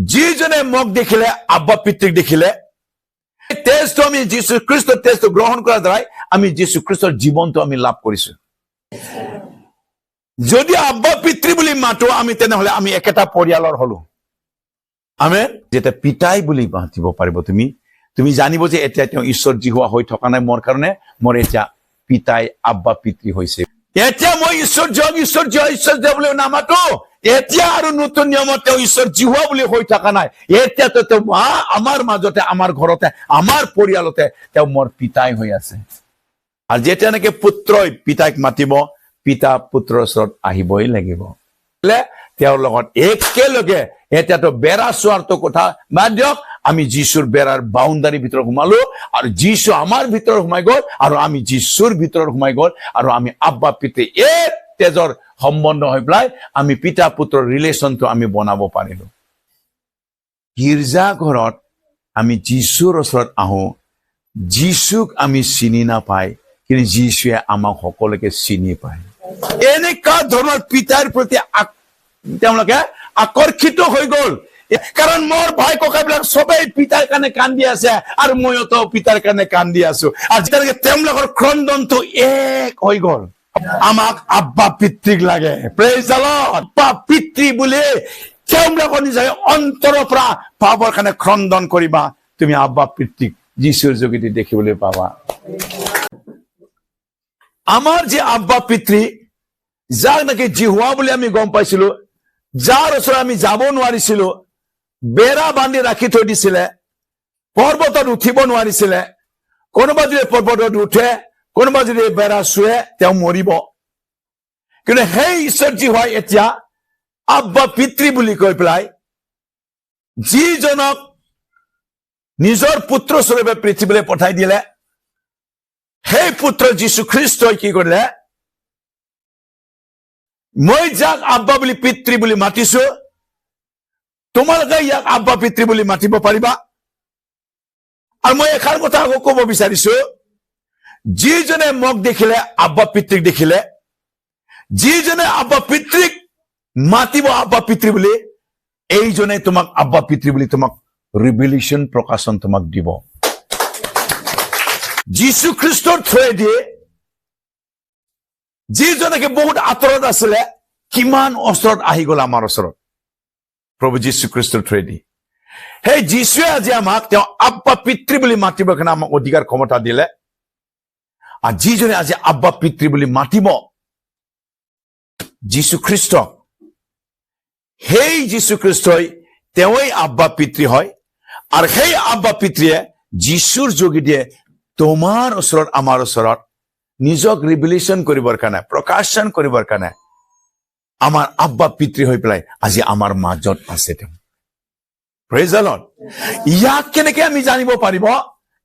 যিজনে মোক দেখিলে আব্বা পিতৃক দেখিলে তেজটো আমি যীশু খ্ৰীষ্টৰ তেজটো গ্ৰহণ কৰাৰ দ্বাৰাই আমি যীশু খ্ৰীষ্টৰ জীৱনটো আমি লাভ কৰিছো যদি আব্বা পিতৃ বুলি মাতো আমি তেনেহলে আমি একেটা পৰিয়ালৰ হলো আমেন যেটা পিতাই বুলি মাতিব পাৰিব তুমি জানিব যে এতিয়া তেওঁ ঈশ্বৰ জিহুৱা হৈ থকা নাই মোৰ কাৰণে মোৰ এতিয়া পিতাই আব্বা পিতৃ হৈছে এতিয়া মই ঈশ্বৰ বুলি নামাতো এতিয়া আৰু নতুন নিয়মত তেওঁ ঈশ্বৰ জিহুৱা বুলি হৈ থকা নাই এতিয়া তো তেওঁ আমাৰ মাজতে আমাৰ ঘৰতে আমাৰ পৰিয়ালতে তেওঁ মোৰ পিতাই হৈ আছে আৰু যেতিয়া নেকি পুত্ৰই পিতাক মাতিব পিতা পুত্ৰৰ ওচৰত আহিবই লাগিব তেওঁৰ লগত একেলগে এতিয়াতো বেৰা চোৱাৰটো কথা বাদ দিয়ক আমি যীশুৰ বেৰাৰ বাউণ্ডাৰী ভিতৰত সোমালো আৰু যীশু আমাৰ ভিতৰত সোমাই গল আৰু আমি যীশুৰ ভিতৰত সোমাই গল আৰু আমি আব্বা পিতৃ এক তেজৰ সম্বন্ধ হৈ পেলাই আমি পিতা পুত্ৰৰ ৰিলেশ্যনটো আমি বনাব পাৰিলো গীৰ্জা ঘৰত আমি যীশুৰ ওচৰত আহো যীশুক আমি চিনি নাপাই কিন্তু যীশুৱে আমাক সকলোকে চিনি পায় এনেকুৱা ধৰণৰ পিতাৰ প্ৰতি তেওঁলোকে আকৰ্ষিত হৈ গল কাৰণ মোৰ ভাই ককাইবিলাক সবেই পিতাৰ কাৰণে কান্দি আছে আৰু মইতো পিতাৰ কাৰণে কান্দি আছো আৰু যেতিয়ালৈকে তেওঁলোকৰ ক্ৰন্দনটো এক হৈ গল আমাক আব্বা পিতৃক লাগে প্ৰেইজ দ্য লৰ্ড আব্বা পিতৃ বুলি তেওঁলোকৰ নিজে অন্তৰৰ পৰা পাবৰ কাৰণে ক্ৰন্দন কৰিবা তুমি আব্বা পিতৃক যীশুৰ যোগেদি দেখিবলৈ পাবা আমাৰ যে আব্বা পিতৃ যাক নাকি জিহুৱা বুলি আমি গম পাইছিলো যাৰ ওচৰত আমি যাব নোৱাৰিছিলো বেৰা বান্ধি ৰাখি থৈ দিছিলে পৰ্বতত উঠিব নোৱাৰিছিলে কোনোবা যদি পৰ্বতত উঠে কোনোবা যদি বেৰা চুৱে তেওঁ মৰিব কিন্তু সেই ঈশ্বৰ জিহুৱাই এতিয়া আব্বা পিতৃ বুলি কৈ পেলাই যিজনক নিজৰ পুত্ৰ স্বৰূপে পৃথিৱীলৈ পঠাই দিলে সেই পুত্ৰ যীশু খ্ৰীষ্টই কি কৰিলে মই যাক আব্বা বুলি পিতৃ বুলি মাতিছো তোমালোকে ইয়াক আব্বা পিতৃ বুলি মাতিব পাৰিবা আৰু মই এষাৰ কথা আকৌ ক'ব বিচাৰিছো যিজনে মোক দেখিলে আব্বা পিতৃক দেখিলে যিজনে আব্বা পিতৃক মাতিব আব্বা পিতৃ বুলি এইজনে তোমাক আব্বা পিতৃ বুলি তোমাক ৰিভিলেশ্যন প্ৰকাশন তোমাক দিব যীশু খ্ৰীষ্টৰ থ্ৰুৱেদি যিজনকে বহুত আঁতৰত আছিলে কিমান ওচৰত আহি গল আমাৰ ওচৰত প্ৰভু যীশু খ্ৰীষ্টৰ থ্ৰুৱেদি সেই যীশুৱে আজি আমাক তেওঁ আব্বা পিতৃ বুলি মাতিবৰ কাৰণে আমাক অধিকাৰ ক্ষমতা দিলে আৰু যিজনে আজি আব্বা পিতৃ বুলি মাতিব যীশু খ্ৰীষ্টক সেই যীশু খ্ৰীষ্টই তেওঁই আব্বা পিতৃ হয় আৰু সেই আব্বা পিতৃয়ে যীশুৰ যোগেদিয়ে তোমাৰ ওচৰত আমাৰ ওচৰত নিজক ৰিভিলেশ্যন কৰিবৰ কাৰণে প্ৰকাশন কৰিবৰ কাৰণে আমাৰ আব্বা পিতৃ হৈ পেলাই আজি আমাৰ মাজত আছে তেওঁ প্ৰেইজ দ্য লৰ্ড ইয়াক কেনেকে আমি জানিব পাৰিব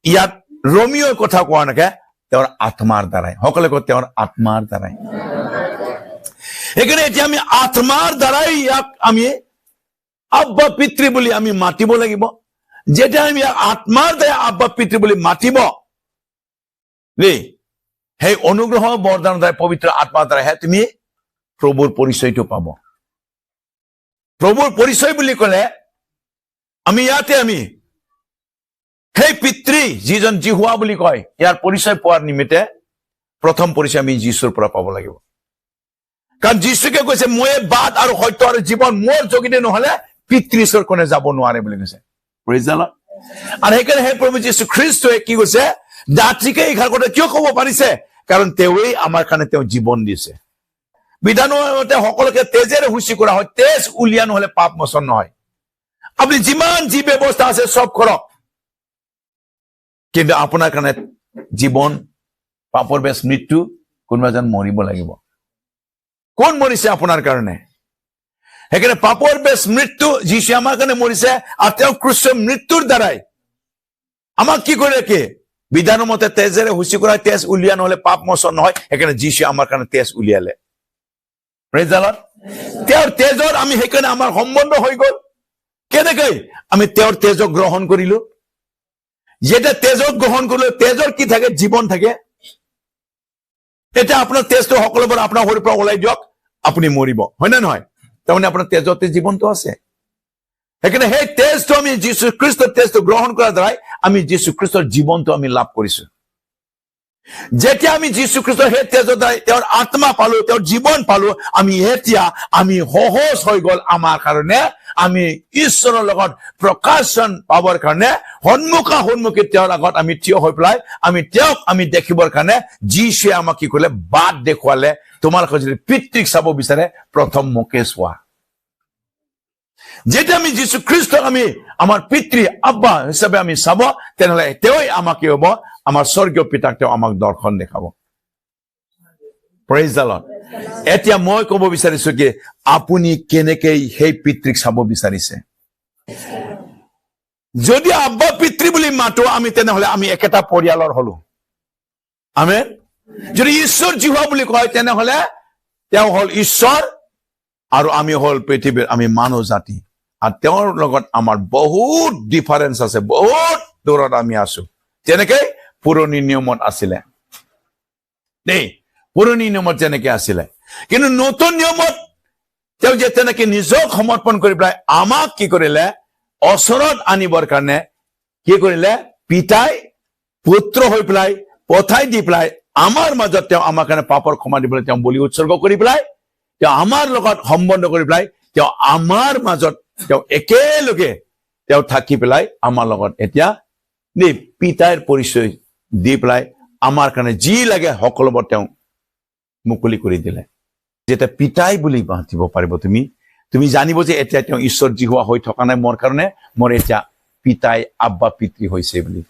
ইয়াত ৰোমিঅ'ৰ কথা কোৱা নাকে তেওঁৰ আত্মাৰ দ্বাৰাই সকলোৱে কয় তেওঁৰ আত্মাৰ দ্বাৰাই সেইকাৰণে এতিয়া আমি আত্মাৰ দ্বাৰাই ইয়াক আমি আব্বা পিতৃ বুলি আমি মাতিব লাগিব যেতিয়া আমি আত্মাৰ দ্বাৰা আব্বা পিতৃ বুলি মাতিব দেই সেই অনুগ্ৰহ বৰদানৰ দ্বাৰা পবিত্ৰ আত্মাৰ দ্বাৰাহে তুমি প্ৰভুৰ পৰিচয়টো পাব প্ৰভুৰ পৰিচয় বুলি ক'লে আমি ইয়াতে আমি সেই পিতৃ যিজন জিহুৱা বুলি কয় ইয়াৰ পৰিচয় পোৱাৰ নিমিত্তে প্ৰথম পৰিচয় আমি যীশুৰ পৰা পাব লাগিব কাৰণ যীশুকে কৈছে মই বাট আৰু সত্য আৰু জীৱন মোৰ যোগেদি নহলে পিতৃৰ ওচৰত কোনে যাব নোৱাৰে বুলি কৈছে প্ৰেইজ দ্য লৰ্ড আৰু সেইকাৰণে সেই প্ৰভু যীশু খ্ৰীষ্টই কি কৈছে দাঁতিকে এইষাৰ কথা কিয় ক'ব পাৰিছে কাৰণ তেওঁৱেই আমাৰ কাৰণে তেওঁ জীৱন দিছে বিধানৰ মতে সকলোকে তেজেৰে শুচি কৰা হয় তেজ উলিয়া নহলে পাপ মোচন নহয় আপুনি যিমান যি ব্যৱস্থা আছে সব কৰক কিন্তু আপোনাৰ কাৰণে জীৱন পাপৰ বেছ মৃত্যু কোনোবা এজন মৰিব লাগিব কোন মৰিছে আপোনাৰ কাৰণে সেইকাৰণে পাপৰ বেছ মৃত্যু যীশু আমাৰ কাৰণে মৰিছে আৰু তেওঁ ক্ৰুচৰ মৃত্যুৰ দ্বাৰাই আমাক কি কৰিলে কি বিধানৰ মতে তেজেৰে শুচি কৰা তেজ উলিয়া নহলে পাপ মোচন নহয় সেইকাৰণে যীশু আমাৰ কাৰণে তেজ উলিয়ালে প্ৰেইজ দ্য লৰ্ড তেওঁৰ তেজৰ আমি সেইকাৰণে আমাৰ সম্বন্ধ হৈ গল কেনেকৈ আমি তেওঁৰ তেজক গ্ৰহণ কৰিলো যেতিয়া তেজক গ্ৰহণ কৰিলো তেজৰ কি থাকে জীৱন থাকে এতিয়া আপোনাৰ তেজটো সকলোবোৰ আপোনাৰ শৰীৰৰ পৰা ওলাই দিয়ক আপুনি মৰিব হয় না নহয় তাৰমানে আপোনাৰ তেজতে জীৱনটো আছে সেইকাৰণে সেই তেজটো আমি যীশু খ্ৰীষ্টৰ তেজটো গ্ৰহণ কৰাৰ দ্বাৰাই আমি যীশু খ্ৰীষ্টৰ জীৱনটো আমি লাভ কৰিছো। যেতিয়া আমি যীশু খ্ৰীষ্টৰ সেই তেজৰ দ্বাৰাই তেওঁৰ আত্মা পালো, তেওঁৰ জীৱন পালো, আমি এতিয়া আমি সহজ হৈ গল আমাৰ কাৰণে আমি ঈশ্বৰৰ লগত প্ৰকাশন পাবৰ কাৰণে সন্মুখী তেওঁৰ আগত আমি থিয় হৈ পেলাই আমি তেওঁক আমি দেখিবৰ কাৰণে যীশুৱে আমাক কি কৰিলে বাট দেখুৱালে। তোমালোকে যদি পিতৃক চাব বিচাৰে প্ৰথম মোকে চোৱা। যেতিয়া আমি যীশু খ্ৰীষ্টক আমি আমাৰ পিতৃ আব্বা হিচাপে আমি চাব, তেনেহলে তেওঁই আমাক কি হব, আমাৰ স্বৰ্গীয় পিতাক তেওঁ আমাক দৰ্শন দেখাব। Praise the lord. এতিয়া মই কব বিচাৰিছো কি আপুনি কেনেকে সেই পিতৃক চাব বিচাৰিছে। যদি আব্বা পিতৃ বুলি মাতো আমি, তেনেহলে আমি একেটা পৰিয়ালৰ হলো। আমেন। যদি ঈশ্বৰ জিহুৱা বুলি কয় তেনেহলে তেওঁ হল ঈশ্বৰ আৰু আমি হল পৃথিৱীৰ আমি মানৱ জাতি। আৰু তেওঁৰ লগত আমাৰ বহুত ডিফাৰেন্স আছে, বহুত দূৰত আমি আছো। যেনেকে পুৰণি নিয়মত আছিলে দেই, পুৰণি নিয়মত যেনেকে আছিলে, কিন্তু নতুন নিয়মত তেওঁ যে তেনেকে নিজক সমৰ্পণ কৰি পেলাই আমাক কি কৰিলে, ওচৰত আনিবৰ কাৰণে কি কৰিলে, পিতাই পুত্ৰ হৈ পেলাই পঠাই দি পেলাই আমাৰ মাজত তেওঁ আমাৰ কাৰণে পাপৰ ক্ষমা দিবলৈ তেওঁ বলি উৎসৰ্গ কৰি পেলাই তেওঁ আমাৰ লগত সম্বন্ধ কৰি পেলাই তেওঁ আমাৰ মাজত তেওঁ একেলগে তেওঁ থাকি পেলাই আমাৰ লগত এতিয়া পিতাৰ পৰিচয় দি পেলাই আমাৰ কাৰণে যি লাগে সকলোবোৰ তেওঁ মুকলি কৰি দিলে। যেতিয়া পিতাই বুলি মাতিব পাৰিব তুমি জানিব যে এতিয়া তেওঁ ঈশ্বৰ জিহুৱা হৈ থকা নাই মোৰ কাৰণে, মোৰ এতিয়া পিতাই আব্বা পিতৃ হৈছে বুলি।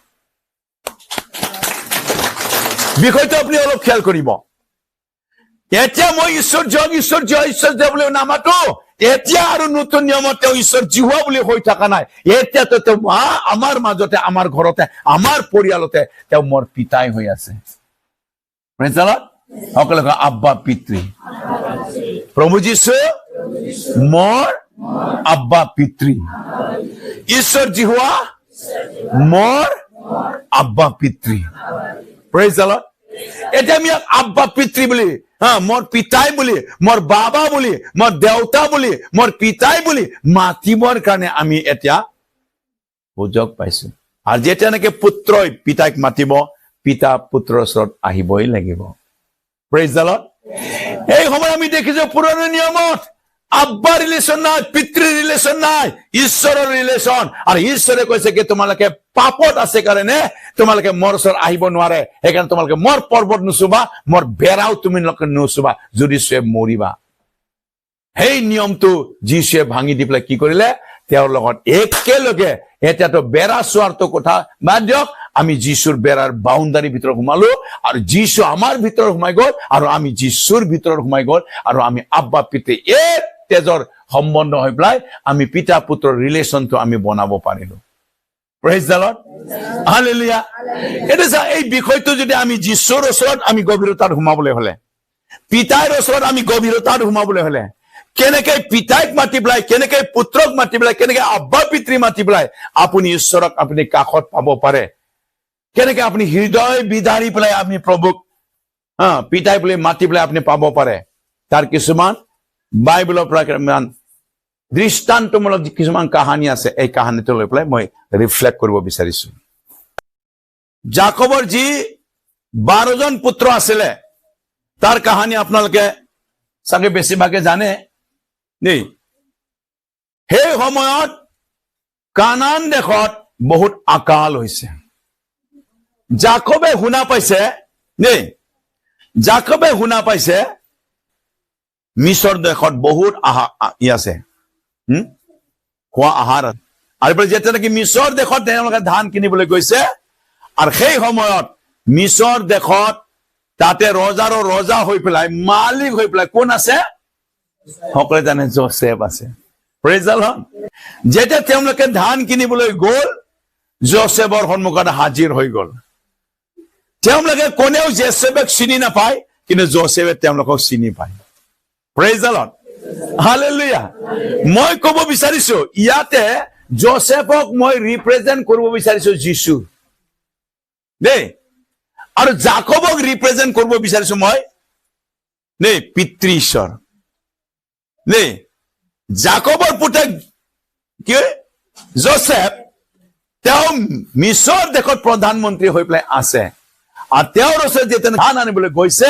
বিষয়টো আপুনি অলপ খেয়াল কৰিব। এতিয়া মই ঈশ্বৰ বুলি নামাতো, এতিয়া আৰু নতুন নিয়মত তেওঁ ঈশ্বৰ জিহুৱা বুলি হৈ থকা নাই। এতিয়াতো তেওঁ আমাৰ মাজতে, আমাৰ ঘৰতে, আমাৰ পৰিয়ালতে তেওঁ মোৰ পিতাই হৈ আছে। সকলোকে আব্বা পিতৃ। প্ৰভু যীশু মোৰ আব্বা পিতৃ, ঈশ্বৰ জিহুৱা মোৰ আব্বা পিতৃ। Praise the lord. এতিয়া আমি আব্বা পিতৃ বুলি, মোৰ পিতাই বুলি, মোৰ বাবা বুলি, মোৰ দেউতা বুলি, মোৰ পিতাই বুলি মাতিবৰ কাৰণে আমি এতিয়া সুযোগ পাইছো। আৰু যেতিয়া নেকি পুত্ৰই পিতাক মাতিব, পিতা পুত্ৰৰ ওচৰত আহিবই লাগিব। Praise the lord. এই সময় আমি দেখিছো পুৰণি নিয়মত আব্বা ৰিলেশ্যন নাই, পিতৃ ৰিলেশ্যন নাই, ঈশ্বৰৰ ৰিলেশ্যন। আৰু ঈশ্বৰে কৈছে কি তোমালোকে পাপত আছে কাৰণে তোমালোকে মোৰ ওচৰত আহিব নোৱাৰে, সেইকাৰণে তোমালোকে মোৰ পৰ্বত নুচুবা, মোৰ বেৰাও তুমি নুচুবা, যদি চুৱে মৰিবা। সেই নিয়মটো যীশুৱে ভাঙি দি পেলাই কি কৰিলে, তেওঁৰ লগত একেলগে এতিয়াতো বেৰা চোৱাৰটো কথা বাদ দিয়ক, আমি যীশুৰ বেৰাৰ বাউণ্ডাৰী ভিতৰত সোমালো, আৰু যীশু আমাৰ ভিতৰত সোমাই গল, আৰু আমি যীশুৰ ভিতৰত সোমাই গল, আৰু আমি আব্বা পিতৃ এক তেজৰ সম্বন্ধ হৈ পেলাই আমি পিতা পুত্ৰৰ ৰিলেশ্যনটো আমি বনাব পাৰিলো। Praise the Lord. হালেলুয়া। এটা এই বিষয়টো যদি আমি যীশুৰ ওচৰত আমি গভীৰতাত সোমাবলৈ হলে, পিতাৰ ওচৰত আমি গভীৰতাত সোমাবলৈ হলে, কেনেকে পিতাইক মাতি পেলাই, কেনেকে পুত্ৰক মাতি পেলাই, কেনেকে আব্বা পিতৃ মাতি পেলাই আপুনি ঈশ্বৰক আপুনি কাষত পাব পাৰে, কেনেকে আপুনি হৃদয় বিদাৰি পেলাই আপুনি প্ৰভুক পিতাই বুলি মাতি পেলাই আপুনি পাব পাৰে, তাৰ কিছুমান বাইবেলৰ পৰা দৃষ্টান্তমূলক কিছুমান কাহানী আছে। এই কাহানীটো লৈ পেলাই মই ৰিফ্লেক্ট কৰিব বিচাৰিছো। জাকবৰ যি 12 জন পুত্ৰ আছিলে, তাৰ কাহানী আপোনালোকে চাগে বেছিভাগে জানে দেই। সেই সময়ত কানান দেশত বহুত আকাল হৈছে। জাকবে শুনা পাইছে দেই, জাকবে শুনা পাইছে মিছৰ দেশত বহুত আছে খোৱা আহাৰ, আৰু যেতিয়া নেকি মিছৰ দেশত তেওঁলোকে ধান কিনিবলৈ গৈছে, আৰু সেই সময়ত মিছৰ দেশত তাতে ৰজাৰো ৰজা হৈ পেলাই, মালিক হৈ পেলাই কোন আছে? সকলোৱে জানে, যোচেফ আছে। Praise the lord. যেতিয়া তেওঁলোকে ধান কিনিবলৈ গল, যোচেফৰ সন্মুখত হাজিৰ হৈ গল। তেওঁলোকে কোনেও যোচেফক চিনি নাপায়, কিন্তু যোচেফে তেওঁলোকক চিনি পায়। Praise the Lord. হালেলুয়া। মই কব বিচাৰিছো ইয়াতে যোচেফক মই ৰিপ্ৰেজেন্ট কৰিব বিচাৰিছো যীশু দেই, আৰু জাকবক ৰিপ্ৰেজেন্ট কৰিব বিচাৰিছো মই দেই পিতৃ ঈশ্বৰ দেই। জাকবৰ পুতেক কি জোসেফ তেওঁ মিছৰ দেশত প্ৰধানমন্ত্ৰী হৈ পেলাই আছে আৰু তেওঁৰ ওচৰত যেতিয়া ধান আনিবলৈ গৈছে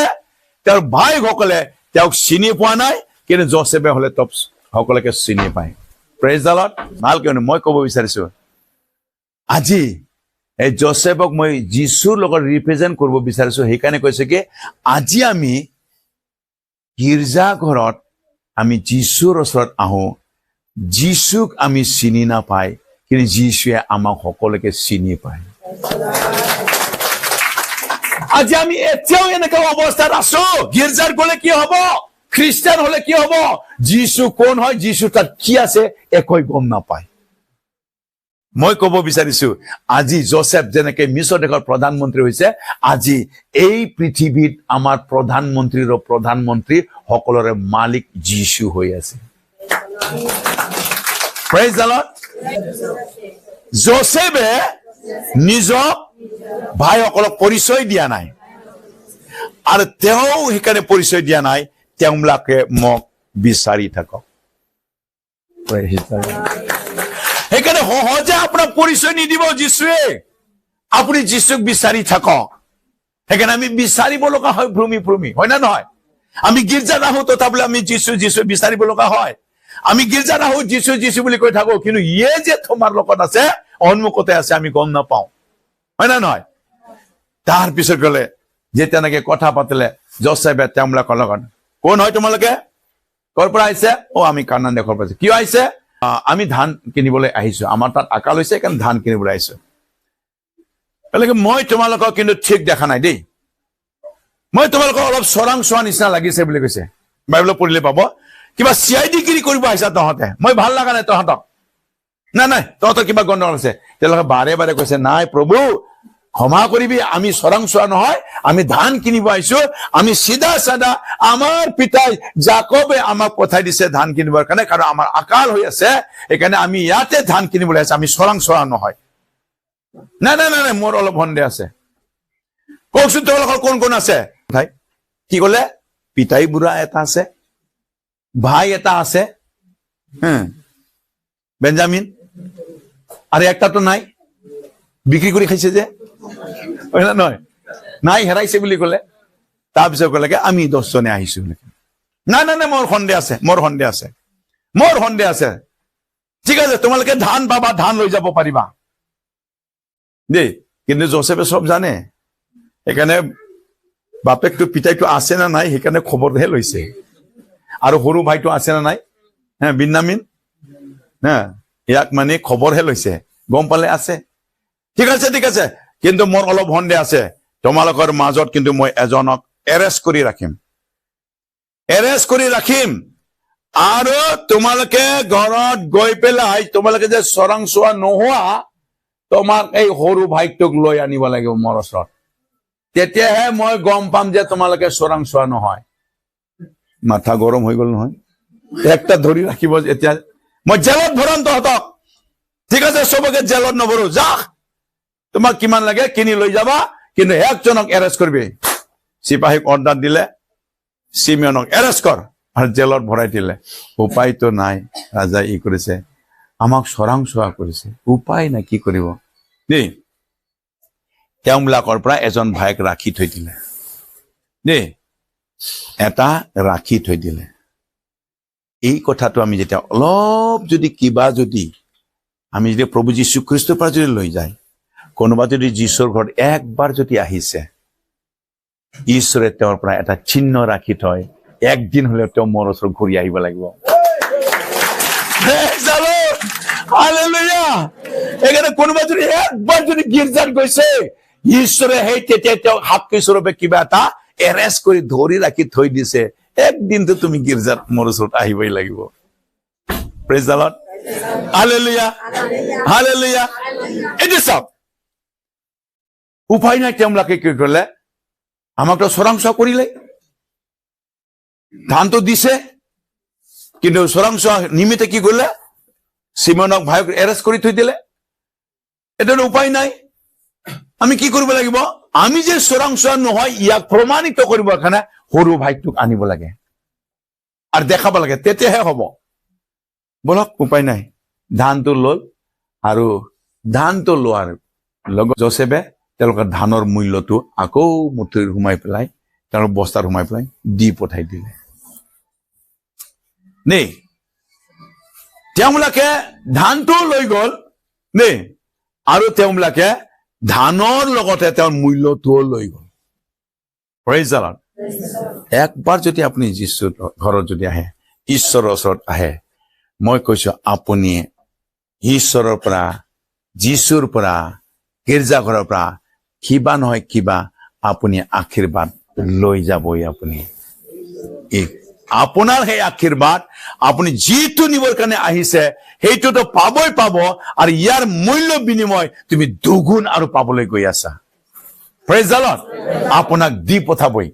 তেওঁৰ ভাইসকলে তেওঁক চিনি পোৱা নাই কিন্তু জোসেফে হলে টপ সকলোকে চিনি পায় প্ৰেজ দ্য লৰ্ড ভালকৈ মই ক'ব বিচাৰিছো আজি এই জোসেফক মই যীশুৰ লগত ৰিপ্ৰেজেন্ট কৰিব বিচাৰিছো সেইকাৰণে কৈছে কি আজি আমি গীৰ্জা ঘৰত আমি যীশুৰ ওচৰত আহো যীশুক আমি চিনি নাপায় কিন্তু যীশুৱে আমাক সকলোকে চিনি পায় আজি আমি এতিয়াও এনেকুৱা অৱস্থাত আছো গীৰ্জাৰ গলে কি হ'ব খ্ৰীষ্টান হলে কি হ'ব যীশু কোন হয় যীশু তাত কি আছে একোই গম নাপায় মই ক'ব বিচাৰিছো আজি জোসেফ যেনেকৈ মিছৰ দেশৰ প্ৰধানমন্ত্ৰী হৈছে আজি এই পৃথিৱীত আমাৰ প্ৰধানমন্ত্ৰী সকলোৰে মালিক যীশু হৈ আছে প্ৰেজ দ্য লৰ্ড জোসেফে নিজক ভাইসকলক পৰিচয় দিয়া নাই আৰু তেওঁ সেইকাৰণে পৰিচয় দিয়া নাই তেওঁবিলাকে মোক বিচাৰি থাকক সেইকাৰণে সহজে আপোনাক পৰিচয় নিদিব যীশুৱে আপুনি যীশুক বিচাৰি থাকক সেইকাৰণে আমি বিচাৰিব লগা হয় ভ্ৰমি হয় না নহয় আমি গীৰ্জাত আহোঁ তথাপিও আমি যীশু বিচাৰিব লগা হয় আমি গীৰ্জাত আহোঁ যীশু বুলি কৈ থাকো কিন্তু ইয়ে যে তোমাৰ লগত আছে সন্মুখতে আছে আমি গম নাপাওঁ হয় না নহয় তাৰ পিছত গলে যে তেনেকে কথা পাতিলে জোসেফে তেওঁবিলাকৰ লগত কোন হয় তোমালোকে কৰ পৰা আহিছে আমি কানান দেশৰ পৰা কিয় আহিছে আমি ধান কিনিবলৈ আহিছো আমাৰ তাত আকাল হৈছে কাৰণ ধান কিনিবলৈ আহিছো মই তোমালোকক কিন্তু ঠিক দেখা নাই দেই মই তোমালোকক অলপ চৰাং চোৱা নিচিনা লাগিছে বুলি কৈছে বাইবেলত পঢ়িলে পাব কিবা চিআইডি গিৰি কৰিব আহিছা তহঁতে মই ভাল লগা নাই তহঁতক নাই তহঁতৰ কিবা গণ্ডগোল আছে তেওঁলোকে বাৰে বাৰে কৈছে নাই প্ৰভু ক্ষমা কৰিবি আমি চৰাং চোৱা নহয় আমি ধান কিনিব আহিছো আমি চিধা সাদা আমাৰ পিতাই জাকবে আমাক পঠাই দিছে ধান কিনিবৰ কাৰণে কাৰণ আমাৰ আকাল হৈ আছে সেইকাৰণে আমি ইয়াতে ধান কিনিবলৈ আহিছো আমি চৰাং চোৱা নহয় নাই মোৰ অলপ সন্দেহ আছে কওকচোন তেওঁলোকৰ কোন কোন আছে কি কলে পিতাই বুঢ়া এটা আছে ভাই এটা আছে বেঞ্জামিন আৰু একটাতো নাই বিক্ৰী কৰি খাইছে যে নহয় নাই হেৰাইছে বুলি কলে তাৰপিছত কলে আমি 10 জনে আহিছো নাই মোৰ সন্দেহ আছে ঠিক আছে তোমালোকে ধান পাবা ধান লৈ যাব পাৰিবা দেই কিন্তু জোসেফে সব জানে সেইকাৰণে বাপেকটো পিতাইটো আছে না নাই সেইকাৰণে খবৰহে লৈছে আৰু সৰু ভাইটো আছে না নাই বিন্যামিন ইয়াক মানে খবৰহে লৈছে গম পালে আছে ঠিক আছে কিন্তু মোৰ অলপ সন্দেহ আছে তোমালোকৰ মাজত কিন্তু মই এজনক এৰেষ্ট কৰি ৰাখিম আৰু তোমালোকে ঘৰত গৈ পেলাই তোমালোকে যে চৰাং চোৱা নোহোৱা তোমাক এই সৰু ভাইটোক লৈ আনিব লাগিব মোৰ ওচৰত তেতিয়াহে মই গম পাম যে তোমালোকে চৰাং চোৱা নহয় মাথা গৰম হৈ গল নহয় একটা ধৰি ৰাখিব এতিয়া মই জেলত ভৰাম তহঁতক ঠিক আছে সবকে জেলত নভৰো যা তোমাক কিমান লাগে কিনি লৈ যাবা কিন্তু একজনক এৰেষ্ট কৰিবি চিপাহীক অৰ্ডাৰ দিলে সিমিয়নক এৰেষ্ট কৰ আৰু জেলত ভৰাই দিলে উপায়তো নাই ৰাজা ই কৰিছে আমাক চৰাং চোৱা কৰিছে উপায় নাই কি কৰিব দেই তেওঁবিলাকৰ পৰা এজন ভাইক ৰাখি থৈ দিলে দেই এটা ৰাখি থৈ দিলে এই কথাটো আমি যেতিয়া অলপ যদি আমি যদি প্ৰভু যীশু খ্ৰীষ্টৰ পৰা যদি লৈ যায় কোনোবা যদি যীশুৰ ঘৰত একবাৰ যদি আহিছে ঈশ্বৰে তেওঁৰ পৰা এটা চিহ্ন ৰাখি থয় একদিন হলেও তেওঁ মোৰ ওচৰত ঘূৰি আহিব লাগিব সেইকাৰণে কোনোবা যদি একবাৰ যদি গীৰ্জাত গৈছে ঈশ্বৰে সেই তেতিয়া তেওঁক সাক্ষী স্বৰূপে কিবা এটা এৰেষ্ট কৰি ধৰি ৰাখি থৈ দিছে একদিনতো তুমি গীৰ্জাত মোৰ ওচৰত আহিবই লাগিব প্ৰেজ দ্য লৰ্ড হালেলুয়া এতিয়া চাওক উপায় নাই তেওঁবিলাকে কি কৰিলে আমাকতো চৰাং চোৱা কৰিলে ধানটো দিছে কিন্তু চৰাং চোৱা নিমিত্তে কি কৰিলে সিমনক ভাইক এৰেষ্ট কৰি থৈ দিলে এটাৰ উপায় নাই আমি কি কৰিব লাগিব আমি যে চৰাং চোৱা নহয় ইয়াক প্ৰমাণিত কৰিবৰ কাৰণে সৰু ভাইটোক আনিব লাগে আৰু দেখাব লাগে তেতিয়াহে হ'ব বলক উপায় নাই ধানটো লল আৰু ধানটো লোৱাৰ লগত যোচেফে তেওঁলোকৰ ধানৰ মূল্যটো আকৌ মুঠিত সোমাই পেলাই তেওঁলোকৰ বস্তাত সোমাই পেলাই দি পঠাই দিলে নে তেওঁলোকে ধানটো লৈ গল নে আৰু তেওঁলোকে ধানৰ লগতে তেওঁৰ মূল্যটোও লৈ গল প্ৰেইজ দ্য লৰ্ড একবাৰ যদি আপুনি যীশুৰ ঘৰত যদি আহে ঈশ্বৰৰ ওচৰত আহে মই কৈছো আপুনি ঈশ্বৰৰ পৰা যীশুৰ পৰা গীৰ্জাঘৰৰ পৰা কিবা নহয় কিবা আপুনি আশীৰ্বাদ লৈ যাবই আপুনি আপোনাৰ সেই আশীৰ্বাদ আপুনি যিটো নিবৰ কাৰণে আহিছে সেইটোতো পাবই পাব আৰু ইয়াৰ মূল্য বিনিময় তুমি দুগুণ আৰু পাবলৈ গৈ আছা প্ৰেইজ দ্য লৰ্ড আপোনাক দি পঠাবই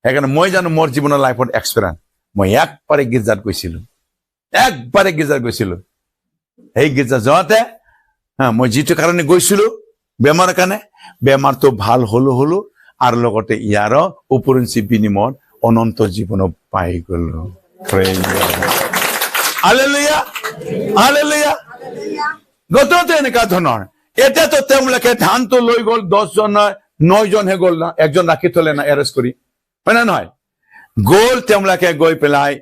সেইকাৰণে মই জানো মোৰ জীৱনৰ লাইফত এক্সপেৰিয়েন্স মই একবাৰে গীৰ্জাত গৈছিলো সেই গীৰ্জা যাওঁতে মই যিটো কাৰণে গৈছিলো বেমাৰৰ কাৰণে বেমাৰটো ভাল হলো আৰু লগতে ইয়াৰ উপৰঞ্চি বিনিময়ত অনন্ত জীৱন পাই গলো হালেলুয়া হালেলুয়া গততে এনেকা ধৰণৰ এতিয়াতো তেওঁলোকে ধানটো লৈ গল 10 জন 9 জনহে গল না একজন ৰাখি থলে না এৰেষ্ট কৰি হয় না নহয় গল তেওঁলোকে গৈ পেলাই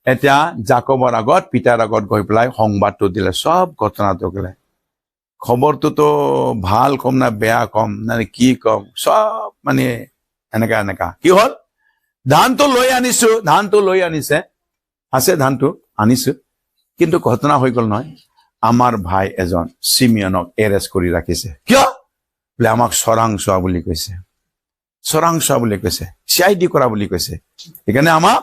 এতিয়া জাকবৰ আগত পিতাৰ আগত গৈ পেলাই সংবাদটো দিলে সব ঘটনাটো গলে খবৰটোতো ভাল কম না বেয়া কম না কি কম সব মানে এনেকা কি হল ধানটো লৈ আনিছে আছে ধানটো আনিছো কিন্তু ঘটনা হৈ গল নহয় আমাৰ ভাই এজন সিমিয়নক এৰেষ্ট কৰি ৰাখিছে কিয় বোলে আমাক চৰাংচোৱা বুলি কৈছে CID কৰা বুলি কৈছে সেইকাৰণে আমাক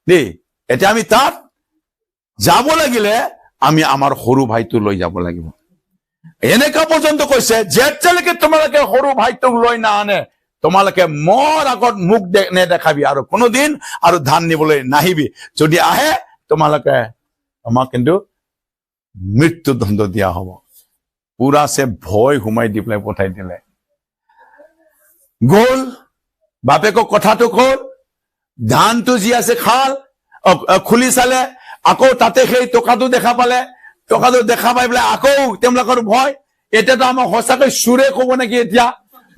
দেই এতিয়া আমি তাত যাব লাগিলে আমি আমাৰ সৰু ভাইটো লৈ যাব লাগিব এনেকা পৰ্যন্ত কৈছে যেতিয়ালৈকে তোমালোকে সৰু ভাইটোক লৈ না আনে তোমালোকে মোৰ আগত মুখ নেদেখাবি আৰু কোনোদিন আৰু ধান নিবলৈ নাহিবি যদি আহে তোমালোকে আমাক কিন্তু মৃত্যুদণ্ড দিয়া হ'ব পুৰা সে ভয় সোমাই দি পেলাই পঠাই দিলে গল বাপেকক কথাটো কল ধানটো যি আছে খাল খুলি চালে আকৌ তাতে সেই টকাটো দেখা পালে টকাটো দেখা পাই পেলাই আকৌ তেওঁলোকৰ ভয় এতিয়াতো আমাক সঁচাকৈ চুৰে কব নেকি এতিয়া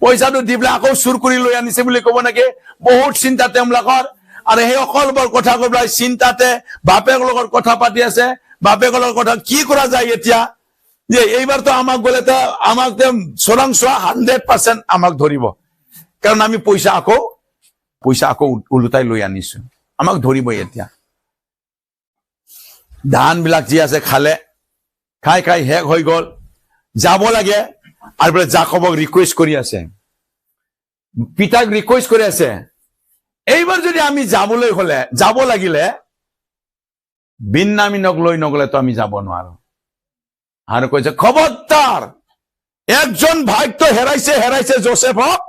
পইচাটো দি পেলাই আকৌ চুৰ কৰি লৈ আনিছে বুলি কব নেকি বহুত চিন্তা তেওঁলোকৰ আৰু সেই সকলোবোৰ কথা কৈ পেলাই চিন্তাতে বাপেকৰ লগত কথা পাতি আছে বাপেকৰ লগত কথা কি কৰা যায় এতিয়া যে এইবাৰতো আমাক গলে তো আমাক চোৰাংচোৱা 100% আমাক ধৰিব কাৰণ আমি পইচা আকৌ উলুটাই লৈ আনিছো আমাক ধৰিবই এতিয়া ধান বিলাক যি আছে খালে খাই শেষ হৈ গল যাব লাগে আৰু বোলে জাকবক ৰিকুৱেষ্ট কৰি আছে পিতাক ৰিকুৱেষ্ট কৰি আছে এইবাৰ যদি আমি যাব লাগিলে বিন্যামিনক লৈ নগলে তো আমি যাব নোৱাৰো আৰু কৈছে খবৰদাৰ একজন ভাইকটো হেৰাইছে যোচেফক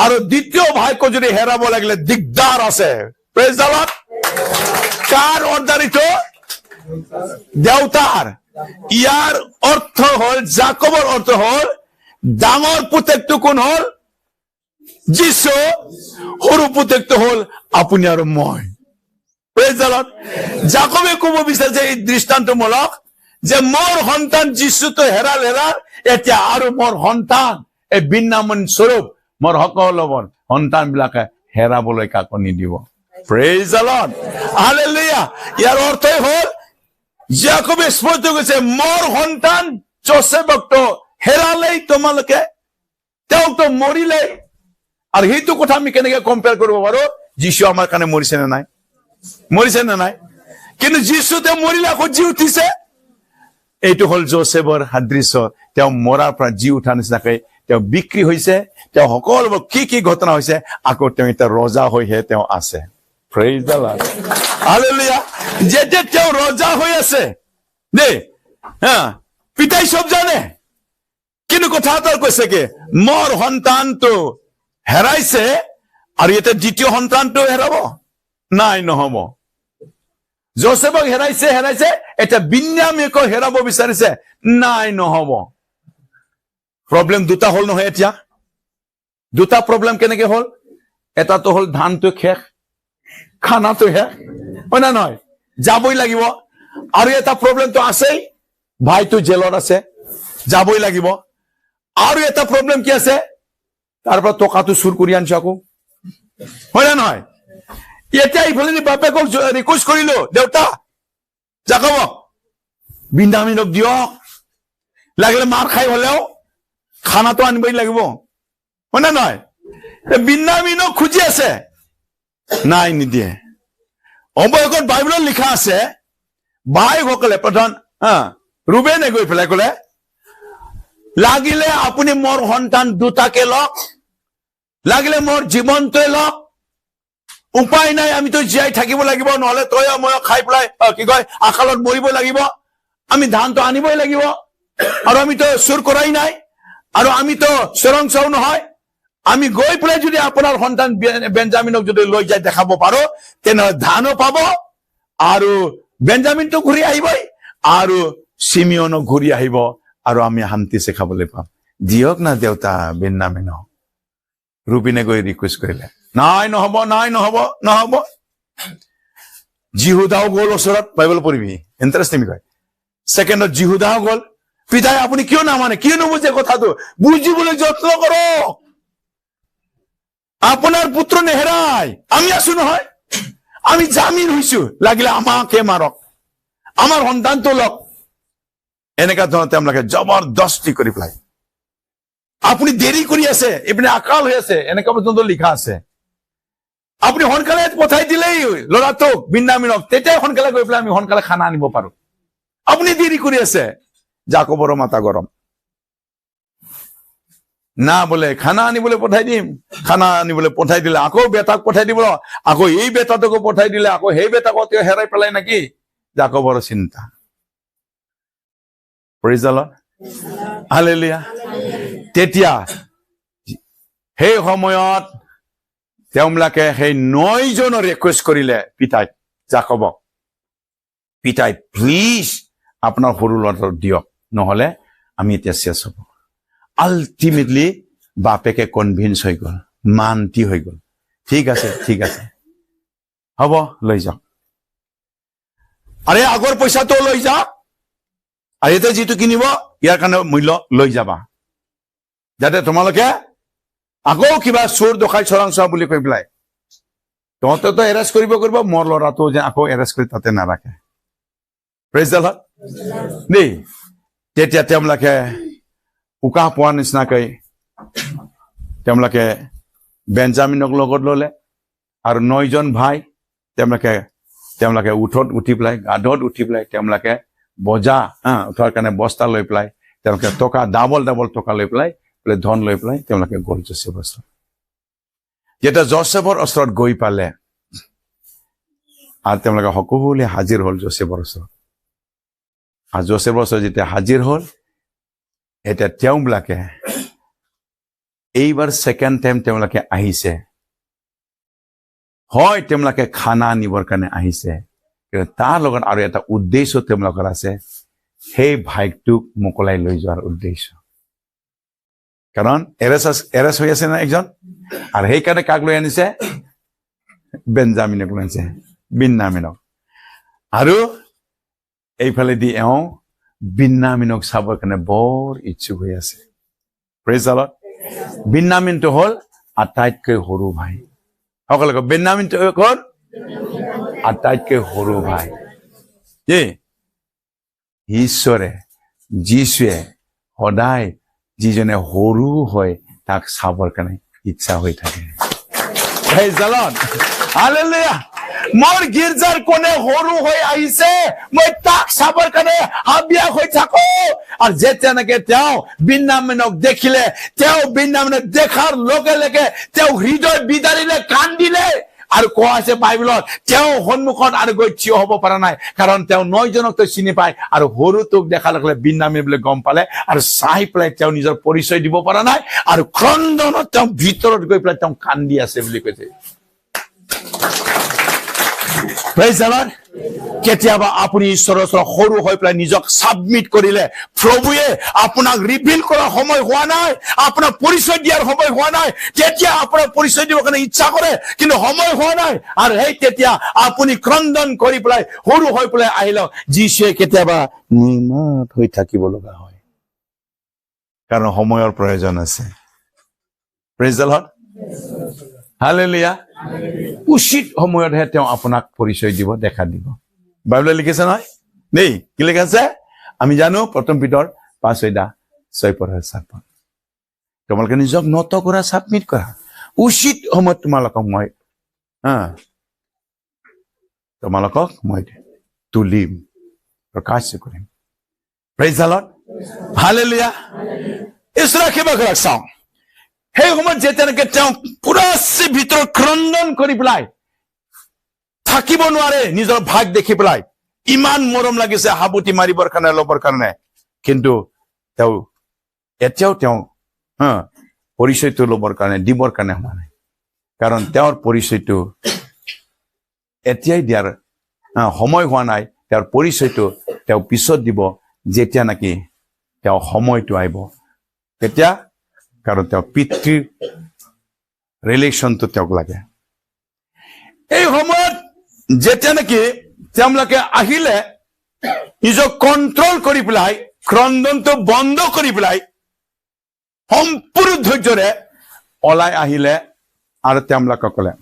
আৰু দ্বিতীয় ভাইকো যদি হেৰাব লাগিলে দিগদাৰ আছে প্ৰেজ দ্য লৰ্ড কাৰ অৰ্ডাৰিটো দেউতাৰ ইয়াৰ অৰ্থ হল জাকবৰ অৰ্থ হল ডাঙৰ পুতেকটো কোন হল যীশু সৰু পুতেকটো হল আপুনি আৰু মই প্ৰেজ দ্য লৰ্ড জাকবে ক'ব বিচাৰিছে এই দৃষ্টান্তমূলক যে মোৰ সন্তান যীশুটো হেৰাল এতিয়া আৰু মোৰ সন্তান এই বিন্যামিন স্বৰূপ মোৰ সকলোবোৰ সন্তান বিলাকে হেৰাবলৈ কাকো নিদিব প্ৰেজ দ্য লৰ্ড হালেলুয়া ইয়াৰ অৰ্থই হল জাকবে স্পষ্ট কৈছে মোৰ সন্তান যোচেফকটো হেৰালেই তোমালোকে তেওঁতো মৰিলেই আৰু সেইটো কথা আমি কেনেকে কম্পেয়াৰ কৰিব পাৰো যীশু আমাৰ কাৰণে মৰিছে নে নাই কিন্তু যীশুতে মৰিলে আকৌ জি উঠিছে এইটো হল যোচেফৰ সাদৃশ্য তেওঁ মৰাৰ পৰা জি উঠা নিচিনাকৈ তেওঁ বিক্ৰী হৈছে তেওঁ সকলোবোৰ কি ঘটনা হৈছে আকৌ তেওঁ এতিয়া ৰজা হৈহে তেওঁ আছে প্ৰেজ দ্য লৰ্ড হালেলুয়া যেতিয়া তেওঁ ৰজা হৈ আছে দেই পিতাই সব জানে কিন্তু কথা এটা কৈছে কি মোৰ সন্তানটো হেৰাইছে আৰু এতিয়া দ্বিতীয় সন্তানটো হেৰাব নাই নহব যোচেফক হেৰাইছে এতিয়া বিন্যামিনকো হেৰাব বিচাৰিছে নাই নহব প্ৰব্লেম দুটা হল নহয় এতিয়া দুটা প্ৰব্লেম কেনেকে হল এটাটো হল ধানটো শেষ খানাটো শেষ হয় না নহয় যাবই লাগিব আৰু এটা প্ৰব্লেমটো আছেই ভাইটো জেলত আছে যাবই লাগিব। আৰু এটা প্ৰব্লেম কি আছে, তাৰ পৰা টকাটো চুৰ কৰি আনিছো আকৌ, হয় না নহয়? এতিয়া ইফালে বাপেকক ৰিকুৱেষ্ট কৰিলো, দেউতা যাকবক বিন্দামিনক দিয়ক, লাগিলে মাৰ খাই হলেও খানাটো আনিবই লাগিব, হয় না নহয়? বিন্দামিনক খুজি আছে, নাই নিদিয়ে। অৱয়কত বাইবেলত লিখা আছে, ভাইসকলে প্ৰধান ৰুবেনে গৈ পেলাই কলে, লাগিলে আপুনি মোৰ সন্তান দুটাকে লওক, লাগিলে মোৰ জীৱনটোৱে লওক, উপায় নাই, আমিতো জীয়াই থাকিব লাগিব, নহলে তই মই খাই পেলাই কি কয় আকালত মৰিব লাগিব, আমি ধানটো আনিবই লাগিব, আৰু আমিতো চুৰ কৰাই নাই, আৰু আমিতো চোৰাংচও নহয়, আমি গৈ পেলাই যদি আপোনাৰ সন্তান বেঞ্জামিনক যদি লৈ যাই দেখাব পাৰো, তেনেহলে ধানো পাব, আৰু বেঞ্জামিনটো ঘূৰি আহিবই, আৰু চিমিয়নক ঘূৰি আহিব, আৰু আমি শান্তিছে খাবলৈ পাম। দিয়ক না দেউতা বেঞ্জামিনক। ৰুবিনে গৈ ৰিকুৱেষ্ট কৰিলে, নাই নহব, নাই নহব, নহব। জিহুদাও গ'ল ওচৰত, বাইবেল পঢ়িবি, ইণ্টাৰেষ্টিং কয়। ছেকেণ্ডত জিহুদাও গ'ল, পিতাই আপুনি কিয় নামানে, কিয় নুবুজে কথাটো, বুজিবলৈ যত্ন কৰক, আপোনাৰ পুত্ৰ নেহেৰাই, আমি আছো নহয়, আমি জামিন হৈছো, লাগিলে আমাকে মাৰক, আমাৰ সন্তানটো লওক। এনেকা ধৰণৰ তেওঁলোকে জবৰদস্তি কৰি পেলাই, আপুনি দেৰি কৰি আছে, এইপিনে আকাল হৈ আছে, এনেকা পৰ্যন্ত লিখা আছে। আপুনি সোনকালে পঠাই দিলেই ল'ৰাটোক বিন্যামিনক, তেতিয়াই সোনকালে গৈ পেলাই আমি সোনকালে খানা আনিব পাৰো, আপুনি দেৰি কৰি আছে। যাকোবৰো মাথা গৰম, না বোলে খানা আনিবলৈ পঠাই দিম, খানা আনিবলৈ পঠাই দিলে আকৌ বেটাক পঠাই দিব, আকৌ এই বেটাটোকো পঠাই দিলে আকৌ সেই বেটাকো তেওঁ হেৰাই পেলাই নেকি, যাকোবৰ চিন্তা। Praise the Lord, hallelujah. তেতিয়া সেই সময়ত তেওঁলোকে সেই 9 জনৰ ৰিকুৱেষ্ট কৰিলে পিতাই যাকোবক, পিতাই প্লিজ আপোনাৰ সৰু ল'ৰাটোক দিয়ক, নহলে আমি এতিয়া চেছ হব। আল্টিমেটলি বাপেকে কনভিন্স হৈ গল, মান্তি হৈ গল, ঠিক আছে, ঠিক আছে, হ'ব লৈ যাওক, আৰে আগৰ পইচাটো লৈ যাওক, আৰু এতিয়া যিটো কিনিব ইয়াৰ কাৰণে মূল্য লৈ যাবা, যাতে তোমালোকে আকৌ কিবা চোৰ দখাই চোৰাংচোৱা বুলি কৈ পেলাই তহঁতেতো এৰেষ্ট কৰিব, মোৰ ল'ৰাটো যে আকৌ এৰেষ্ট কৰি তাতে নাৰাখে। প্ৰেইজ দ্য লৰ্ড দেই। তেতিয়া তেওঁলোকে উকাহ পোৱাৰ নিচিনাকৈ তেওঁলোকে বেঞ্জামিনক লগত ললে, আৰু 9 জন ভাই তেওঁলোকে উঠত উঠি পেলাই, গাধত উঠি পেলাই, তেওঁলোকে বজা উঠাৰ কাৰণে বস্তা লৈ পেলাই, তেওঁলোকে টকা ডাবল টকা লৈ পেলাই, ধন লৈ পেলাই তেওঁলোকে গ'ল জোচেফৰ ওচৰত। যেতিয়া জোচেফৰ ওচৰত গৈ পালে, আৰু তেওঁলোকে সকলোৱে হাজিৰ হল জোচেফৰ ওচৰত, আৰু জোচেফৰ ওচৰত যেতিয়া হাজিৰ হল, এতিয়া তেওঁলোকে এইবাৰ ছেকেণ্ড টাইম তেওঁলোকে আহিছে, হয় তেওঁলোকে খানা আনিবৰ কাৰণে আহিছে, কিন্তু তাৰ লগত আৰু এটা উদ্দেশ্য তেওঁলোকৰ আছে, সেই ভাইটোক মোকলাই লৈ যোৱাৰ উদ্দেশ্য। কাৰণ এৰেষ্ট হৈ আছে না একজন, আৰু সেইকাৰণে কাক লৈ আনিছে, বেঞ্জামিনক লৈ আনিছে, বিন্যামিনক। আৰু এইফালেদি এওঁ বিন্যামিনক চাবৰ কাৰণে বৰ ইচ্ছুক হৈ আছে। Praise the Lord. বিন্যামিনটো হল আটাইতকৈ সৰু ভাই, সকলোকে কওক, বিন্যামিনটো হল আটাইতকৈ সৰু ভাই। ঈশ্বৰে, যীশুৱে সদায় যিজনে সৰু হয় তাক চাবৰ কাৰণে ইচ্ছা হৈ থাকে। Praise the Lord, hallelujah. মোৰ গীৰ্জাৰ কোনে সৰু হৈ আহিছে, মই তাক চাবৰ কাৰণে হাবিয়া হৈ থাকো। আৰু যেতিয়া নেকি তেওঁ বিন্যামিনক দেখিলে, তেওঁ বিন্যামিনক দেখাৰ লগে লগে তেওঁ হৃদয় বিদাৰিলে, কান্দিলে। আৰু কোৱা আছে বাইবেলত, তেওঁ সন্মুখত আৰু গৈ থিয় হব পৰা নাই, কাৰণ তেওঁ 9 জনক তো চিনি পায়, আৰু সৰুটোক দেখাৰ লগে লগে বিন্যামিন বুলি গম পালে, আৰু চাই পেলাই তেওঁ নিজৰ পৰিচয় দিব পৰা নাই, আৰু ক্ৰন্দনত তেওঁ ভিতৰত গৈ পেলাই তেওঁ কান্দি আছে বুলি কৈছে। Praise the lord. কেতিয়াবা আপুনি ঈশ্বৰৰ ওচৰত সৰু হৈ পেলাই নিজক সাবমিট কৰিলে, প্ৰভুৱে আপোনাক ৰিভিল কৰাৰ সময় হোৱা নাই, আপোনাক পৰিচয় দিয়াৰ সময় হোৱা নাই, তেতিয়া আপোনাক পৰিচয় দিবৰ কাৰণে ইচ্ছা কৰে, কিন্তু সময় হোৱা নাই, আৰু সেই তেতিয়া আপুনি ক্ৰন্দন কৰি পেলাই সৰু হৈ পেলাই আহিলেও যীশুৱে কেতিয়াবা নিমাত হৈ থাকিব লগা হয়। কাৰণ সময়ৰ প্ৰয়োজন আছে। Praise the Lord, hallelujah. উচিত সময়তহে তেওঁ আপোনাক পৰিচয় দিব, দেখা দিব। বাইবেলত লিখিছে নহয় দেই, কি লিখা আছে? আমি জানো 1 পিতৰ 5:6 তোমালোকে নিজক নত কৰা, ছাবমিট কৰা। উচিত সময়ত তোমালোকক মই তুলিম, প্ৰকাশ কৰিম। Praise the Lord, hallelujah. ঈশ্বৰৰ কিবা কৰক চাওঁ। সেই সময়ত যেতিয়ালৈকে তেওঁ পুৰা ভিতৰত ক্ৰন্দন কৰি পেলাই থাকিব নোৱাৰে, নিজৰ ভাগ দেখি পেলাই ইমান মৰম লাগিছে হাবুতি মাৰিবৰ কাৰণে, ল'বৰ কাৰণে, কিন্তু তেওঁ এতিয়াও পৰিচয়টো ল'বৰ কাৰণে, দিবৰ কাৰণে হোৱা নাই। কাৰণ তেওঁৰ পৰিচয়টো এতিয়াই দিয়াৰ সময় হোৱা নাই। তেওঁৰ পৰিচয়টো তেওঁ পিছত দিব, যেতিয়া নেকি তেওঁ সময়টো আহিব। তেতিয়া কাৰণ তেওঁ পিতৃৰ ৰিলেশ্যনটো তেওঁক লাগে। এই সময়ত যেতিয়া নেকি তেওঁলোকে আহিলে, নিজক কণ্ট্ৰল কৰি পেলাই, ক্ৰন্দনটো বন্ধ কৰি পেলাই সম্পূৰ্ণ ধৈৰ্যৰে ওলাই আহিলে, আৰু তেওঁলোকে ক'লে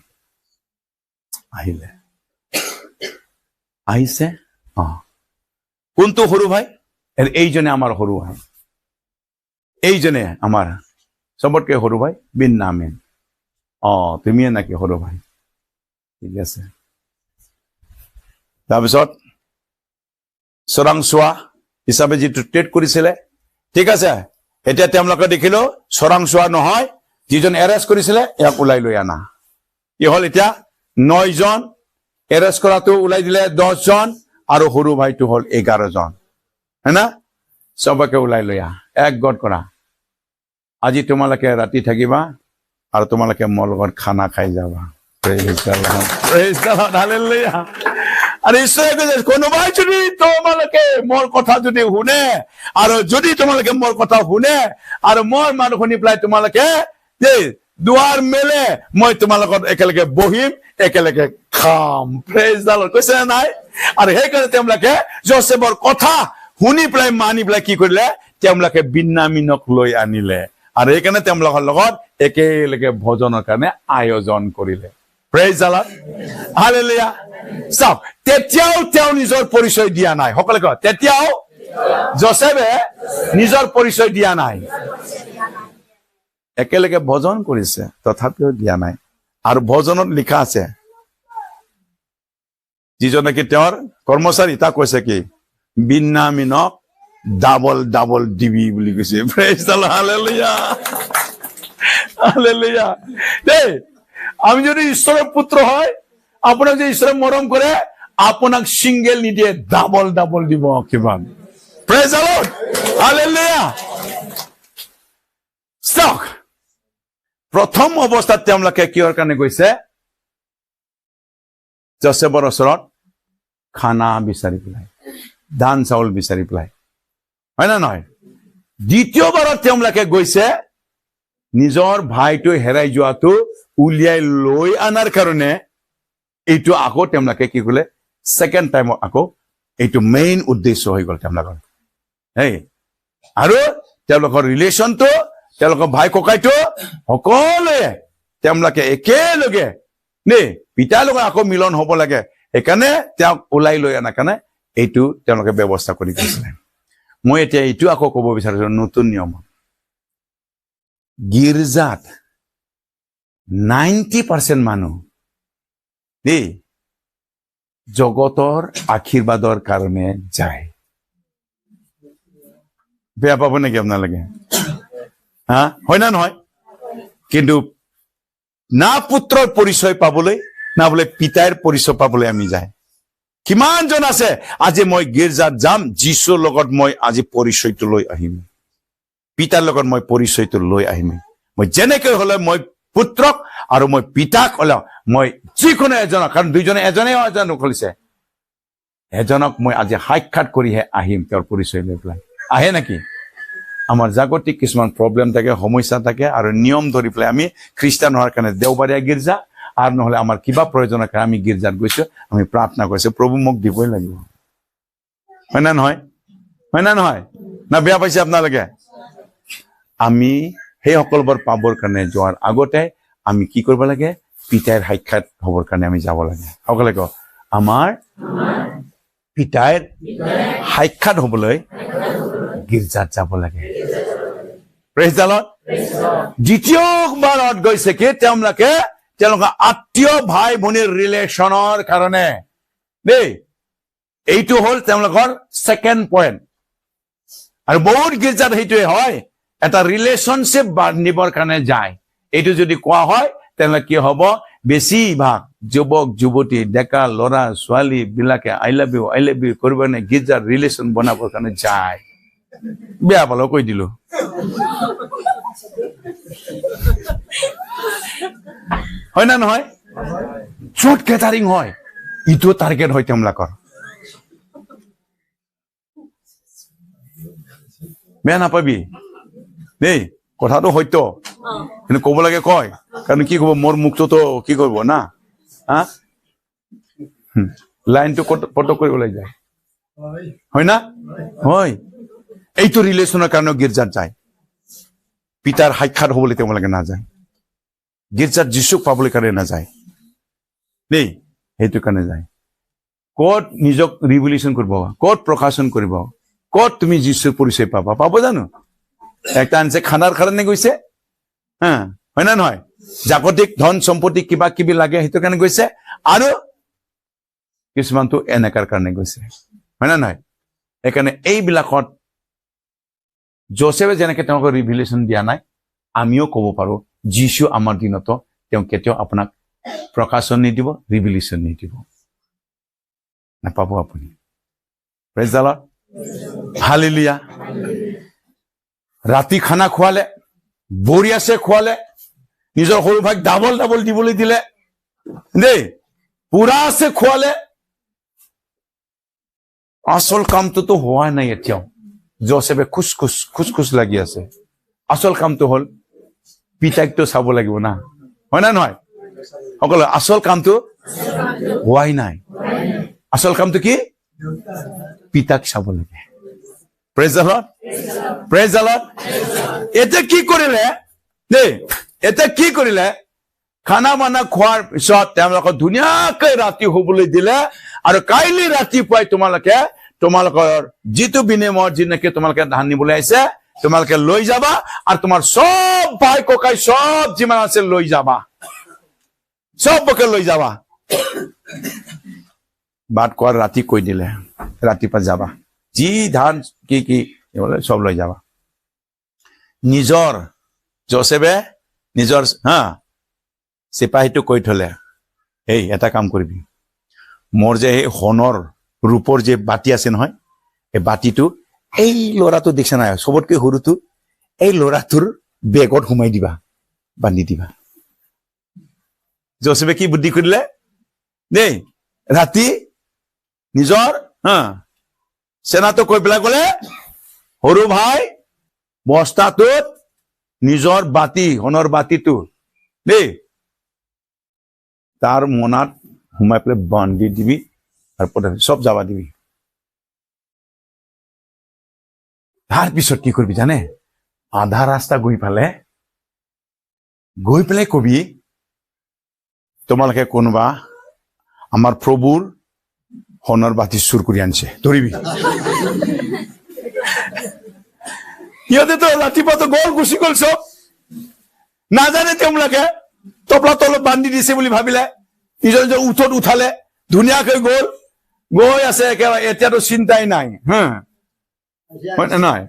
আহিছে কোনটো সৰু ভাই? এইজনে আমাৰ সৰু ভাই, এইজনে আমাৰ চবতকে সৰু ভাই বিন্যামিন। তুমিয়ে নাকি সৰু ভাই? ঠিক আছে। তাৰপিছত চোৰাংচোৱা হিচাপে যিটো ট্ৰেট কৰিছিলে, ঠিক আছে, এতিয়া তেওঁলোকে দেখিলো চোৰাংচোৱা নহয়, যিজন এৰেষ্ট কৰিছিলে ইয়াক ওলাই লৈ আনা। কি হ'ল এতিয়া? 9 জন, এৰেষ্ট কৰাটো ওলাই দিলে 10 জন, আৰু সৰু ভাইটো হ'ল 11 জন, হয় না? চবকে ওলাই লৈ আহ, এক গত কৰা। আজি তোমালোকে ৰাতি থাকিবা আৰু তোমালোকে মোৰ লগত খানা খাই যাবা। আৰু ঈশ্বৰে কৈছে, কোনোবাই যদি তোমালোকে মোৰ কথা যদি শুনে, আৰু যদি তোমালোকে মোৰ কথা শুনে আৰু মোৰ মানুহ শুনি পেলাই তোমালোকে দুৱাৰ মেলে, মই তোমালোকত একেলগে বহিম, একেলগে খাম। প্ৰেজ দ্য লৰ্ড, কৈছে নাই? আৰু সেইকাৰণে তেওঁলোকে যোচেফৰ কথা শুনি পেলাই, মানি পেলাই কি কৰিলে? তেওঁলোকে বিন্যামিনক লৈ আনিলে, আৰু সেইকাৰণে তেওঁলোকৰ লগত একেলগে ভোজনৰ কাৰণে আয়োজন কৰিলে। Praise the Lord, hallelujah. চাওক, তেতিয়াও তেওঁ নিজৰ পৰিচয় দিয়া নাই। সকলোৱে কয়, তেতিয়াও যোচেফে নিজৰ পৰিচয় দিয়া নাই। একেলগে ভোজন কৰিছে, তথাপিও দিয়া নাই। আৰু ভোজনত লিখা আছে, যিজন নেকি তেওঁৰ কৰ্মচাৰী, তাক কৈছে কি? বিন্যামিনক ডাবল দিবি বুলি কৈছে। Praise the Lord, hallelujah, hallelujah. দেই, আমি যদি ঈশ্বৰৰ পুত্ৰ হয়, আপোনাক যদি ঈশ্বৰে মৰম কৰে, আপোনাক সিংগেল নিদিয়ে, ডাবল দিব। কিমান? Praise the Lord, hallelujah. চাওক, প্ৰথম অৱস্থাত তেওঁলোকে কিহৰ কাৰণে গৈছে? যোচেফৰ ওচৰত খানা বিচাৰি পেলাই, ধান চাউল বিচাৰি পেলাই, হয় না নহয়? দ্বিতীয়বাৰত তেওঁলোকে গৈছে নিজৰ ভাইটো হেৰাই যোৱাটো উলিয়াই লৈ আনাৰ কাৰণে। এইটো আকৌ তেওঁলোকে কি কৰিলে? ছেকেণ্ড টাইম আকৌ এইটো মেইন উদ্দেশ্য হৈ গ'ল তেওঁলোকৰ। আৰু তেওঁলোকৰ ৰিলেশ্যনটো, তেওঁলোকৰ ভাই ককাইটো সকলোৱে তেওঁলোকে একেলগে পিতাৰ লগত আকৌ মিলন হ'ব লাগে। সেইকাৰণে তেওঁক ওলাই লৈ আনাৰ কাৰণে এইটো তেওঁলোকে ব্যৱস্থা কৰি দিছিলে। মই এতিয়া এইটো আকৌ ক'ব বিচাৰিছো, নতুন নিয়ম গীৰ্জাত 90% মানুহ জগতৰ আশীৰ্বাদৰ কাৰণে যায়। বেয়া পাব নেকি আপোনালোকে? হয় না নহয়? কিন্তু না পুত্ৰৰ পৰিচয় পাবলৈ, না বোলে পিতাৰ পৰিচয় পাবলৈ আমি যায়। কিমান জন আছে আজি মই গীৰ্জাত যাম, যীশুৰ লগত মই আজি পৰিচয়টো লৈ আহিম, পিতাৰ লগত মই পৰিচয়টো লৈ আহিম। মই যেনেকৈ হলে মই পুত্ৰক আৰু মই পিতাক হলেও মই যিকোনো এজনক, কাৰণ দুইজনে এজনে খুলিছে, এজনক মই আজি সাক্ষাৎ কৰিহে আহিম তেওঁৰ পৰিচয় লৈ পেলাই। আহে নেকি? আমাৰ জাগতিক কিছুমান প্ৰব্লেম থাকে, সমস্যা থাকে, আৰু নিয়ম ধৰি পেলাই আমি খ্ৰীষ্টান হোৱাৰ কাৰণে দেওবাৰীয়া গীৰ্জা, আৰু নহলে আমাৰ কিবা প্ৰয়োজনৰ কাৰণে আমি গীৰ্জাত গৈছো, আমি প্ৰাৰ্থনা কৰিছো, প্ৰভু মোক দিবই লাগিব। হয় না নহয়? হয় না নহয়? না বেয়া পাইছে আপোনালোকে? আমি সেই সকলবোৰ পাবৰ কাৰণে যোৱাৰ আগতে আমি কি কৰিব লাগে পিতাইৰ সাক্ষাৎ হ'বৰ কাৰণে আমি যাব লাগে সকলে কওক আমাৰ পিতাইৰ সাক্ষাৎ হ'বলৈ গীৰ্জাত যাব লাগে প্ৰেজ দ্য লৰ্ড দ্বিতীয়বাৰত গৈছে কি তেওঁলোকে আত্মীয় ভাই ভনীৰ ৰিলেশ্যনৰ কাৰণে দেই এইটো হ'ল তেওঁলোকৰ ছেকেণ্ড পইণ্ট আৰু বহুত গীৰ্জাত সেইটোৱে হয় এটা ৰিলেশ্যনশ্বিপ বান্ধিবৰ কাৰণে যায় এইটো যদি কোৱা হয় তেনেহ'লে কি হ'ব বেছিভাগ যুৱক যুৱতী ডেকা ল'ৰা ছোৱালী বিলাকে আই লাভ ইউ কৰিব নে গীৰ্জাৰ ৰিলেশ্যন বনাবৰ কাৰণে যায় বেয়া পালো কৈ দিলো হয় না নহয় শ্বৰ্ট গেদাৰিং হয় ইটো টাৰ্গেট হয় তেওঁলোকৰ বেয়া নাপাবি দেই কথাটো সত্য কিন্তু ক'ব লাগে কয় কাৰণ কি ক'ব মোৰ মুখটোতো কি কৰিব না লাইনটো পটক কৰিব ওলাই যায় হয় না হয় এইটো ৰিলেশ্যনৰ কাৰণে গীৰ্জাত যায় পিতাৰ সাক্ষাৎ হ'বলৈ তেওঁলোকে নাযায় গীৰ্জাত যীশুক পাবলৈ কাৰণে নাযায় দেই সেইটো কাৰণে যায় ক'ত নিজক ৰিভলিউশ্যন কৰিব ক'ত প্ৰকাশন কৰিব ক'ত তুমি যীশুৰ পৰিচয় পাব জানো একটা আনছে খানাৰ কাৰণে গৈছে হয় না নহয় জাগতিক ধন সম্পত্তি কিবা কিবি লাগে সেইটো কাৰণে গৈছে আৰু কিছুমানটো এনেকাৰ কাৰণে গৈছে হয় না নহয় সেইকাৰণে এইবিলাকত জোসেফে যেনেকে তেওঁলোকক ৰিভিলেশ্যন দিয়া নাই আমিও ক'ব পাৰো যীশু আমাৰ দিনতো তেওঁ কেতিয়াও আপোনাক প্ৰকাশন নিদিব ৰিভিলেশ্যন নিদিব নাপাব আপুনি প্ৰেজ দ্য লৰ্ড হালেলুয়া ৰাতি খানা খোৱালে বঢ়িয়াছে খোৱালে নিজৰ সৰু ভাইক ডাবল দিবলৈ দিলে দেই পুৰা আছে খোৱালে আসল কামটোতো হোৱা নাই এতিয়াও জোসেফে খুচ লাগি আছে আসল কামটো হ'ল পিতাইকটো চাব লাগিব না হয় না নহয় সকলো আসল কামটো হোৱাই নাই আসল কামটো কি পিতাক চাব লাগে praise the lord praise the lord এতিয়া কি কৰিলে দেই এতিয়া কি কৰিলে খানা বানা খোৱাৰ পিছত তেওঁলোকক ধুনীয়াকৈ ৰাতি শুবলৈ দিলে আৰু কাইলৈ ৰাতিপুৱাই তোমালোকৰ যিটো বিনিময়ত যেনেকে তোমালোকে ধান নিবলৈ আহিছে তোমালোকে লৈ যাবা আৰু তোমাৰ সব ভাই ককাই সব যিমান আছে লৈ যাবা সবকে লৈ যাবা বাট কোৱাৰ ৰাতি কৈ দিলে ৰাতিপুৱা যাবা যি ধান কি সব লৈ যাবা নিজৰ জোসেফে নিজৰ চিপাহীটো কৈ থলে এই এটা কাম কৰিবি মোৰ যে এই সোণৰ ৰূপৰ যে বাতি আছে নহয় এই বাতিটো এই ল'ৰাটো দেখিছা নাই চবতকৈ সৰুটো এই ল'ৰাটোৰ বেগত সোমাই দিবা বান্ধি দিবা জোসেফে কি বুদ্ধি কৰিলে দেই ৰাতি নিজৰ সেনাটো কৈ পেলাই গলে সৰু ভাই বস্তাটোত নিজৰ বাতি সোণৰ বাতিটো দেই তাৰ মনাত সোমাই পেলাই বান্ধি দিবি আৰু সব যাবা দিবি তাৰ পিছত কি কৰিবি জানে আধা ৰাস্তা গৈ পেলাই কবি তোমালোকে কোনোবা আমাৰ প্ৰভুৰ সোণৰ বাতি চুৰ কৰি আনিছে ধৰিবি সিহঁতেতো ৰাতিপুৱাতো গ'ল গুচি গ'ল চব নাজানে তেওঁলোকে টপলা তলত বান্ধি দিছে বুলি ভাবিলে নিজৰ উঠত উঠালে ধুনীয়াকৈ গৈ আছে একেবাৰে এতিয়াতো চিন্তাই নাই নাই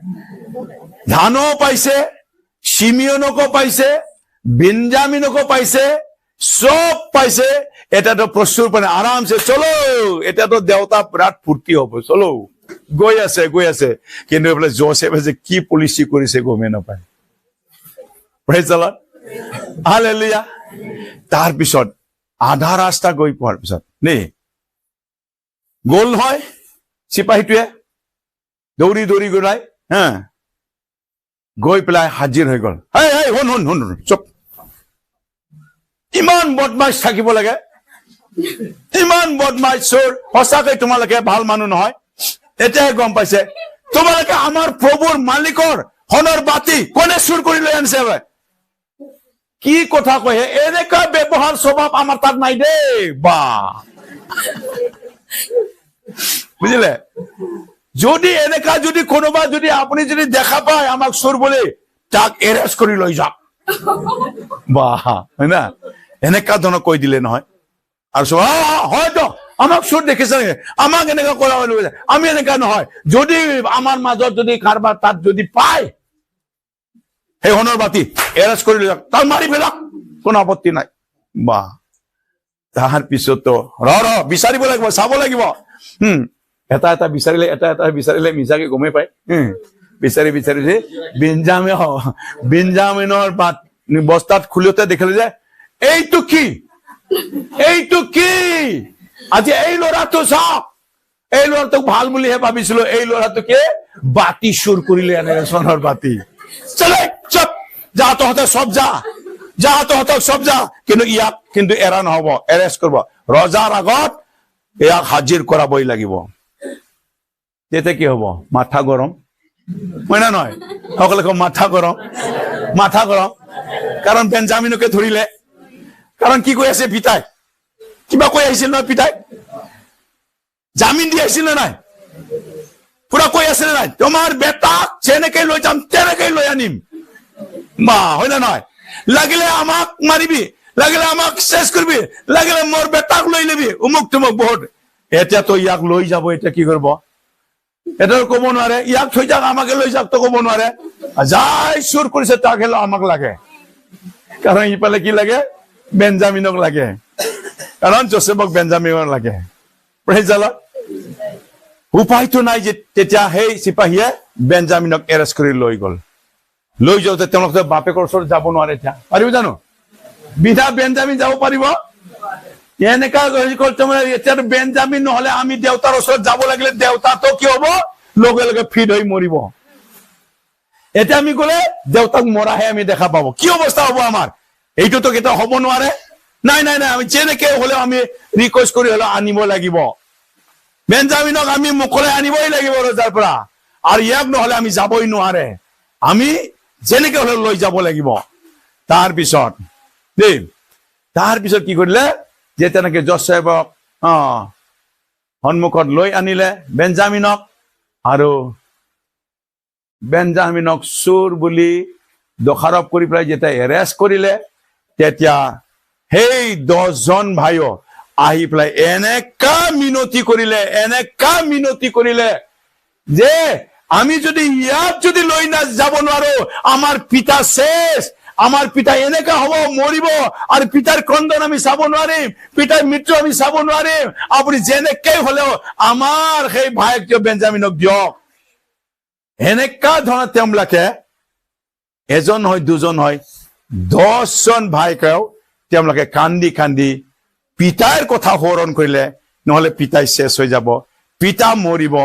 ধানো পাইছে সিমিয়নকো পাইছে বেঞ্জামিনকো পাইছে সব পাইছে এতিয়াতো প্ৰচুৰ মানে আৰামছে চলো এতিয়াতো দেউতা বিৰাট ফূৰ্তি হ'ব চলো গৈ আছে কিন্তু এইফালে জোসেফে যে কি পলিচি কৰিছে গমেই নাপায় প্ৰেজ দ্য লৰ্ড হালেলুয়া তাৰ পিছত আধা ৰাস্তা গৈ পোৱাৰ পিছত দেই গ'ল হয় চিপাহীটোৱে দৌৰি গৈ গৈ পেলাই হাজিৰ হৈ গ'ল শুন চুপ ইমান বদমাছ থাকিব লাগে ইমান বদমাছ চোৰ সঁচাকৈ তোমালোকে ভাল মানুহ নহয় এতিয়াহে গম পাইছে তোমালোকে আমাৰ প্ৰভুৰ মালিকৰ সোণৰ বাতি কোনে চুৰ কৰি লৈ আনিছে? কি কথা কয়? এনেকুৱা ব্যৱহাৰ স্বভাৱ আমাৰ তাত নাই দেই। বা বুজিলে? যদি এনেকা যদি কোনোবা যদি আপুনি যদি দেখা পায় আমাক চোৰ বুলি, তাক এৰেষ্ট কৰি লৈ যাওক। বা হয় না? এনেকা ধৰণৰ কৈ দিলে নহয়। আৰু হয়তো আমাক চোৰ দেখিছে নেকি, আমাক এনেকা কৰা আমি এনেকা নহয়। যদি আমাৰ মাজত যদি কাৰোবাৰ তাত যদি পায় সেই সোণৰ বাতি, এৰেষ্ট কৰি লৈ যাওক, তাক মাৰি পেলাওক, কোনো আপত্তি নাই। বা তাৰ পিছতো বিচাৰিব লাগিব, চাব লাগিব। এটা এটা বিচাৰিলে মিছাকে গমেই পায়। বিচাৰি বেঞ্জামিনৰ বস্তাত খুলোতে দেখিলে যে এইটো কি আজি এই ল'ৰাটো চাওক, এই ল'ৰাটোক ভাল বুলিহে ভাবিছিলো, এই ল'ৰাটোকে বাতি চুৰ কৰিলে, এনে সোণৰ বাতি। চলে চব যা, তহঁতে চব তহঁতক চব যা, কিন্তু ইয়াক কিন্তু এৰা নহব, এৰেষ্ট কৰিব। ৰজাৰ আগত ইয়াক হাজিৰ কৰাবই লাগিব। তেতিয়া কি হব? মাথা গৰম হয় না নহয়? সকলোকে মাথা গৰম। কাৰণ বেঞ্জামিনকে ধৰিলে। কাৰণ কি কৈ আছে পিতাই? কিবা কৈ আহিছিল নহয় পিতাই? জামিন দি আহিছিল নে নাই? পুৰা কৈ আছে নে নাই? তোমাৰ বেটাক যেনেকে লৈ যাম তেনেকে লৈ আনিম। বা হয় না নহয়? লাগিলে আমাক মাৰিবি, লাগিলে আমাক চেছ কৰিবি, লাগিলে মোৰ বেটাক লৈ লবি, উমুক তুমুক বহুত। এতিয়াতো ইয়াক লৈ যাব, এতিয়া কি কৰিব? এটা কব নোৱাৰে, ইয়াক থৈ যাক আমাকে লৈ যাক তো কব নোৱাৰে। যাই চুৰ কৰিছে তাক হেলো আমাক লাগে। কাৰণ ইফালে কি লাগে? বেঞ্জামিনক লাগে। কাৰণ জোচেফক বেঞ্জামিনক লাগে। Praise the Lord. উপায়তো নাই যে তেতিয়া সেই চিপাহীয়ে বেঞ্জামিনক এৰেষ্ট কৰি লৈ গল। লৈ যাওঁতে তেওঁলোকে বাপেকৰ ওচৰত যাব নোৱাৰে। এতিয়া পাৰিব জানো? বিধা বেঞ্জামিন যাব পাৰিব? এনেকা এতিয়া বেঞ্জামিন নহলে আমি দেউতাৰ ওচৰত যাব লাগিলে দেউতাটো কি হব? লগে লগে ফিট হৈ মৰিব। এতিয়া আমি গলে দেউতাক মৰাহে আমি দেখা পাব। কি অৱস্থা হব আমাৰ? এইটোতো কেতিয়াও হব নোৱাৰে। নাই আমি যেনেকে হলেও আমি ৰিকুৱেষ্ট কৰি হলেও আনিব লাগিব। বেঞ্জামিনক আমি মুখলৈ আনিবই লাগিব ৰজাৰ পৰা। আৰু ইয়াক নহলে আমি যাবই নোৱাৰে। আমি যেনেকে হলেও লৈ যাব লাগিব। তাৰপিছত কি কৰিলে? যে তেনেকে জোচেফক সন্মুখত লৈ আনিলে বেঞ্জামিনক। আৰু বেঞ্জামিনক চোৰ বুলি দোষাৰোপ কৰি পেলাই যেতিয়া এৰেষ্ট কৰিলে, তেতিয়া সেই 10জন ভাইও আহি পেলাই এনেকা মিনতি কৰিলে যে আমি যদি ইয়াত যদি লৈ যাব নোৱাৰো, আমাৰ পিতা শেষ, আমাৰ পিতা এনেকা হব, মৰিব। আৰু পিতাৰ ক্ৰন্দন আমি চাব নোৱাৰিম, পিতাৰ মৃত্যু আমি চাব নোৱাৰিম। আপুনি যেনেকে হলেও আমাৰ সেই ভাইক বেঞ্জামিনক দিয়ক। এনেকা ধৰণৰ তেওঁলোকে এজন হয়, দুজন হয়, 10জন ভাইকেও তেওঁলোকে কান্দি পিতাৰ কথা সোঁৱৰণ কৰিলে। নহলে পিতাই শেষ হৈ যাব, পিতা মৰিব,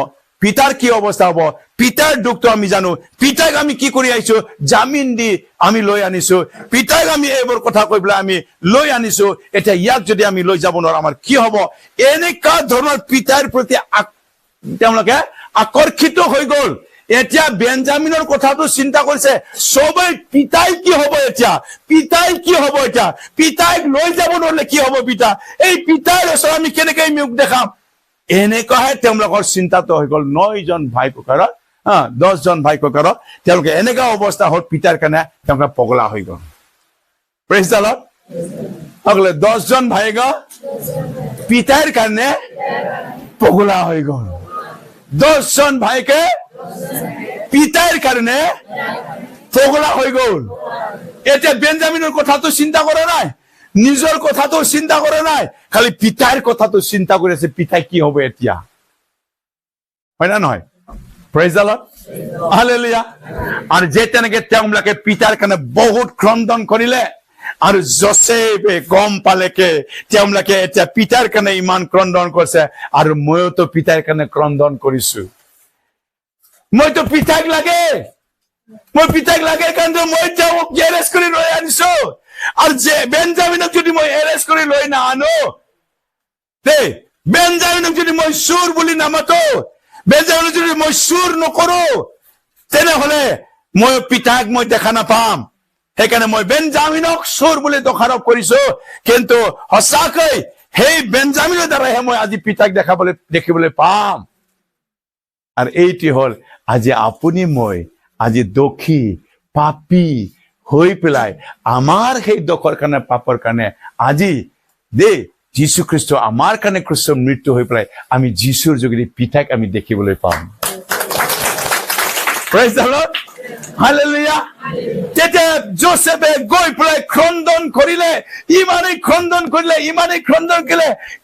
পিতাৰ কি অৱস্থা হব? পিতাৰ দুখটো আমি জানো। পিতাক আমি কি কৰি আহিছো? জামিন দি আমি লৈ আনিছো। পিতাক আমি এইবোৰ কথা কৈ পেলাই আমি লৈ আনিছো। এতিয়া ইয়াক যদি আমি লৈ যাব নোৱাৰো, আমাৰ কি হব? এনেকা ধৰণৰ পিতাৰ প্ৰতি তেওঁলোকে আকৰ্ষিত হৈ গল। এতিয়া বেঞ্জামিনৰ কথাটো চিন্তা কৰিছে সবেই। পিতাই কি হব এতিয়া? পিতাইক লৈ যাব নোৱাৰিলে কি হব? এই পিতাৰ ওচৰত আমি কেনেকে মুখ দেখাম? এনেকুৱাহে তেওঁলোকৰ চিন্তাটো হৈ গল। 9জন ভাই ককাৰৰ 10জন ভাই ককাৰৰ তেওঁলোকে এনেকা অৱস্থা হল। পিতাৰ কাৰণে তেওঁলোকে পগলা হৈ গল। Praise the lord. সকলে 10জন ভাই পিতাৰ কাৰণে পগলা হৈ গল। 10জন ভাইকে পিতাৰ কাৰণে পগলা হৈ গল। এতিয়া বেঞ্জামিনৰ কথাটো চিন্তা কৰা নাই, নিজৰ কথাটো চিন্তা কৰা নাই, খালি পিতাৰ কথাটো চিন্তা কৰি আছে। পিতাই কি হব এতিয়া? হয় না নহয়? Praise the Lord. হালেলুয়া। আৰু যে তেনেকে তেওঁলোকে পিতাৰ কাৰণে বহুত ক্ৰন্দন কৰিলে। আৰু জোচেফে গম পালেকে তেওঁলোকে এতিয়া পিতাৰ কাৰণে ইমান ক্ৰন্দন কৰিছে। আৰু মইতো পিতাৰ কাৰণে ক্ৰন্দন কৰিছো। মইতো পিতাক লাগে, কাৰণ মই তেওঁক এৰেষ্ট কৰি লৈ আনিছো। আৰু যে বেঞ্জামিনক যদি মই এৰেষ্ট কৰি লৈ নানো, বেঞ্জামিনক যদি মই চোৰ বুলি নামাতো, বেঞ্জামিনক যদি মই চোৰ নকৰো, তেনেহলে মই পিতাক মই দেখা নাপাম, সেইকাৰণে মই বেঞ্জামিনক চোৰ বুলি দোষাৰোপ কৰিছো, কিন্তু সঁচাকৈ সেই বেঞ্জামিনৰ দ্বাৰাহে মই আজি পিতাক দেখিবলৈ পাম। আৰু এইটি হল আজি আপুনি মই আজি দোষী পাপী হৈ পেলাই আমাৰ সেই দোষৰ কাৰণে পাপৰ কাৰণে আজি যীশু খ্ৰীষ্ট আমাৰ কাৰণে খ্ৰীষ্টৰ মৃত্যু হৈ পেলাই আমি যীশুৰ যোগেদি পিতাক আমি দেখিবলৈ পাম। Praise the Lord. Hallelujah. তেতিয়া জোসেফে গৈ পেলাই ক্ৰন্দন কৰিলে, ইমানেই ক্ৰন্দন কৰিলে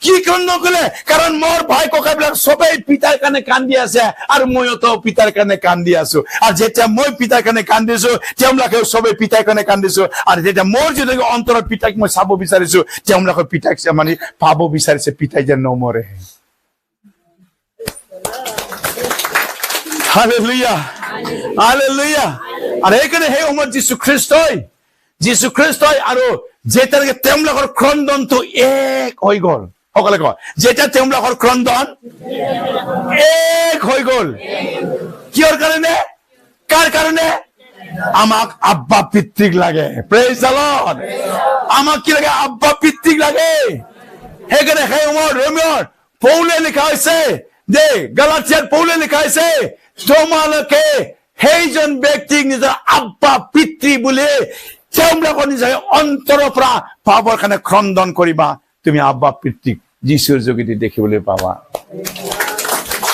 কি ক্ৰন্দন কৰিলে, কাৰণ মোৰ ভাই ককাইবিলাক সবেই পিতাৰ কাৰণে কান্দি আছে আৰু মইতো পিতাৰ কাৰণে কান্দি আছো। আৰু যেতিয়া মই পিতাৰ কাৰণে কান্দিছো তেওঁলোকেও সবেই পিতাৰ কাৰণে কান্দিছো, আৰু যেতিয়া মোৰ যদি অন্তৰত পিতাক মই চাব বিচাৰিছো তেওঁলোকৰ পিতাক মানে পাব বিচাৰিছে, পিতাই যেন নমৰে। Hallelujah. Hallelujah. আৰু এইকাৰণে সেই সময়ত যীশু খ্ৰীষ্টই আৰু যেতিয়ালৈকে তেওঁলোকৰ ক্ৰন্দনটো এক হৈ গল, সকলে কয় যেতিয়া তেওঁলোকৰ ক্ৰন্দন এক হৈ গল, কিহৰ কাৰণে? কাৰ কাৰণে? আমাক আব্বা পিতৃক লাগে। Praise the lord. আমাক কি লাগে? আব্বা পিতৃক লাগে। সেইকাৰণে সেই সময়ত ৰোমিঅৰ পৌলে লিখা হৈছে যে, গালাতিয়াৰ পৌলে লিখা হৈছে, তোমালোকে সেইজন ব্যক্তিক নিজৰ আব্বা পিতৃ বুলি তেওঁলোকৰ নিজৰ অন্তৰৰ পৰা পাবৰ কাৰণে ক্ৰন্দন কৰিবা। তুমি আব্বা পিতৃক যীশুৰ যোগেদি দেখিবলৈ পাবা।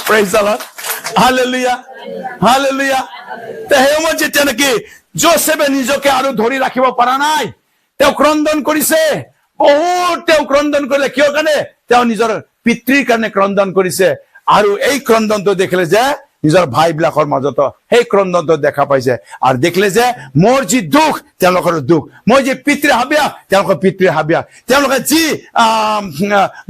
Praise the Lord. Hallelujah, hallelujah. সেই সময়ত যেতিয়া নেকি জোসেফে নিজকে আৰু ধৰি ৰাখিব পৰা নাই, তেওঁ ক্ৰন্দন কৰিছে, বহুত তেওঁ ক্ৰন্দন কৰিলে। কিয় কাৰণে? তেওঁ নিজৰ পিতৃৰ কাৰণে ক্ৰন্দন কৰিছে। আৰু এই ক্ৰন্দনটো দেখিলে যে নিজৰ ভাই বিলাকৰ মাজত সেই ক্ৰন্দনটো দেখা পাইছে, আৰু দেখিলে যে মোৰ যি দুখ তেওঁলোকৰ দুখ, মই যি পিতৃ হাবিয়া তেওঁলোকৰ পিতৃ হাবিয়া, তেওঁলোকে যি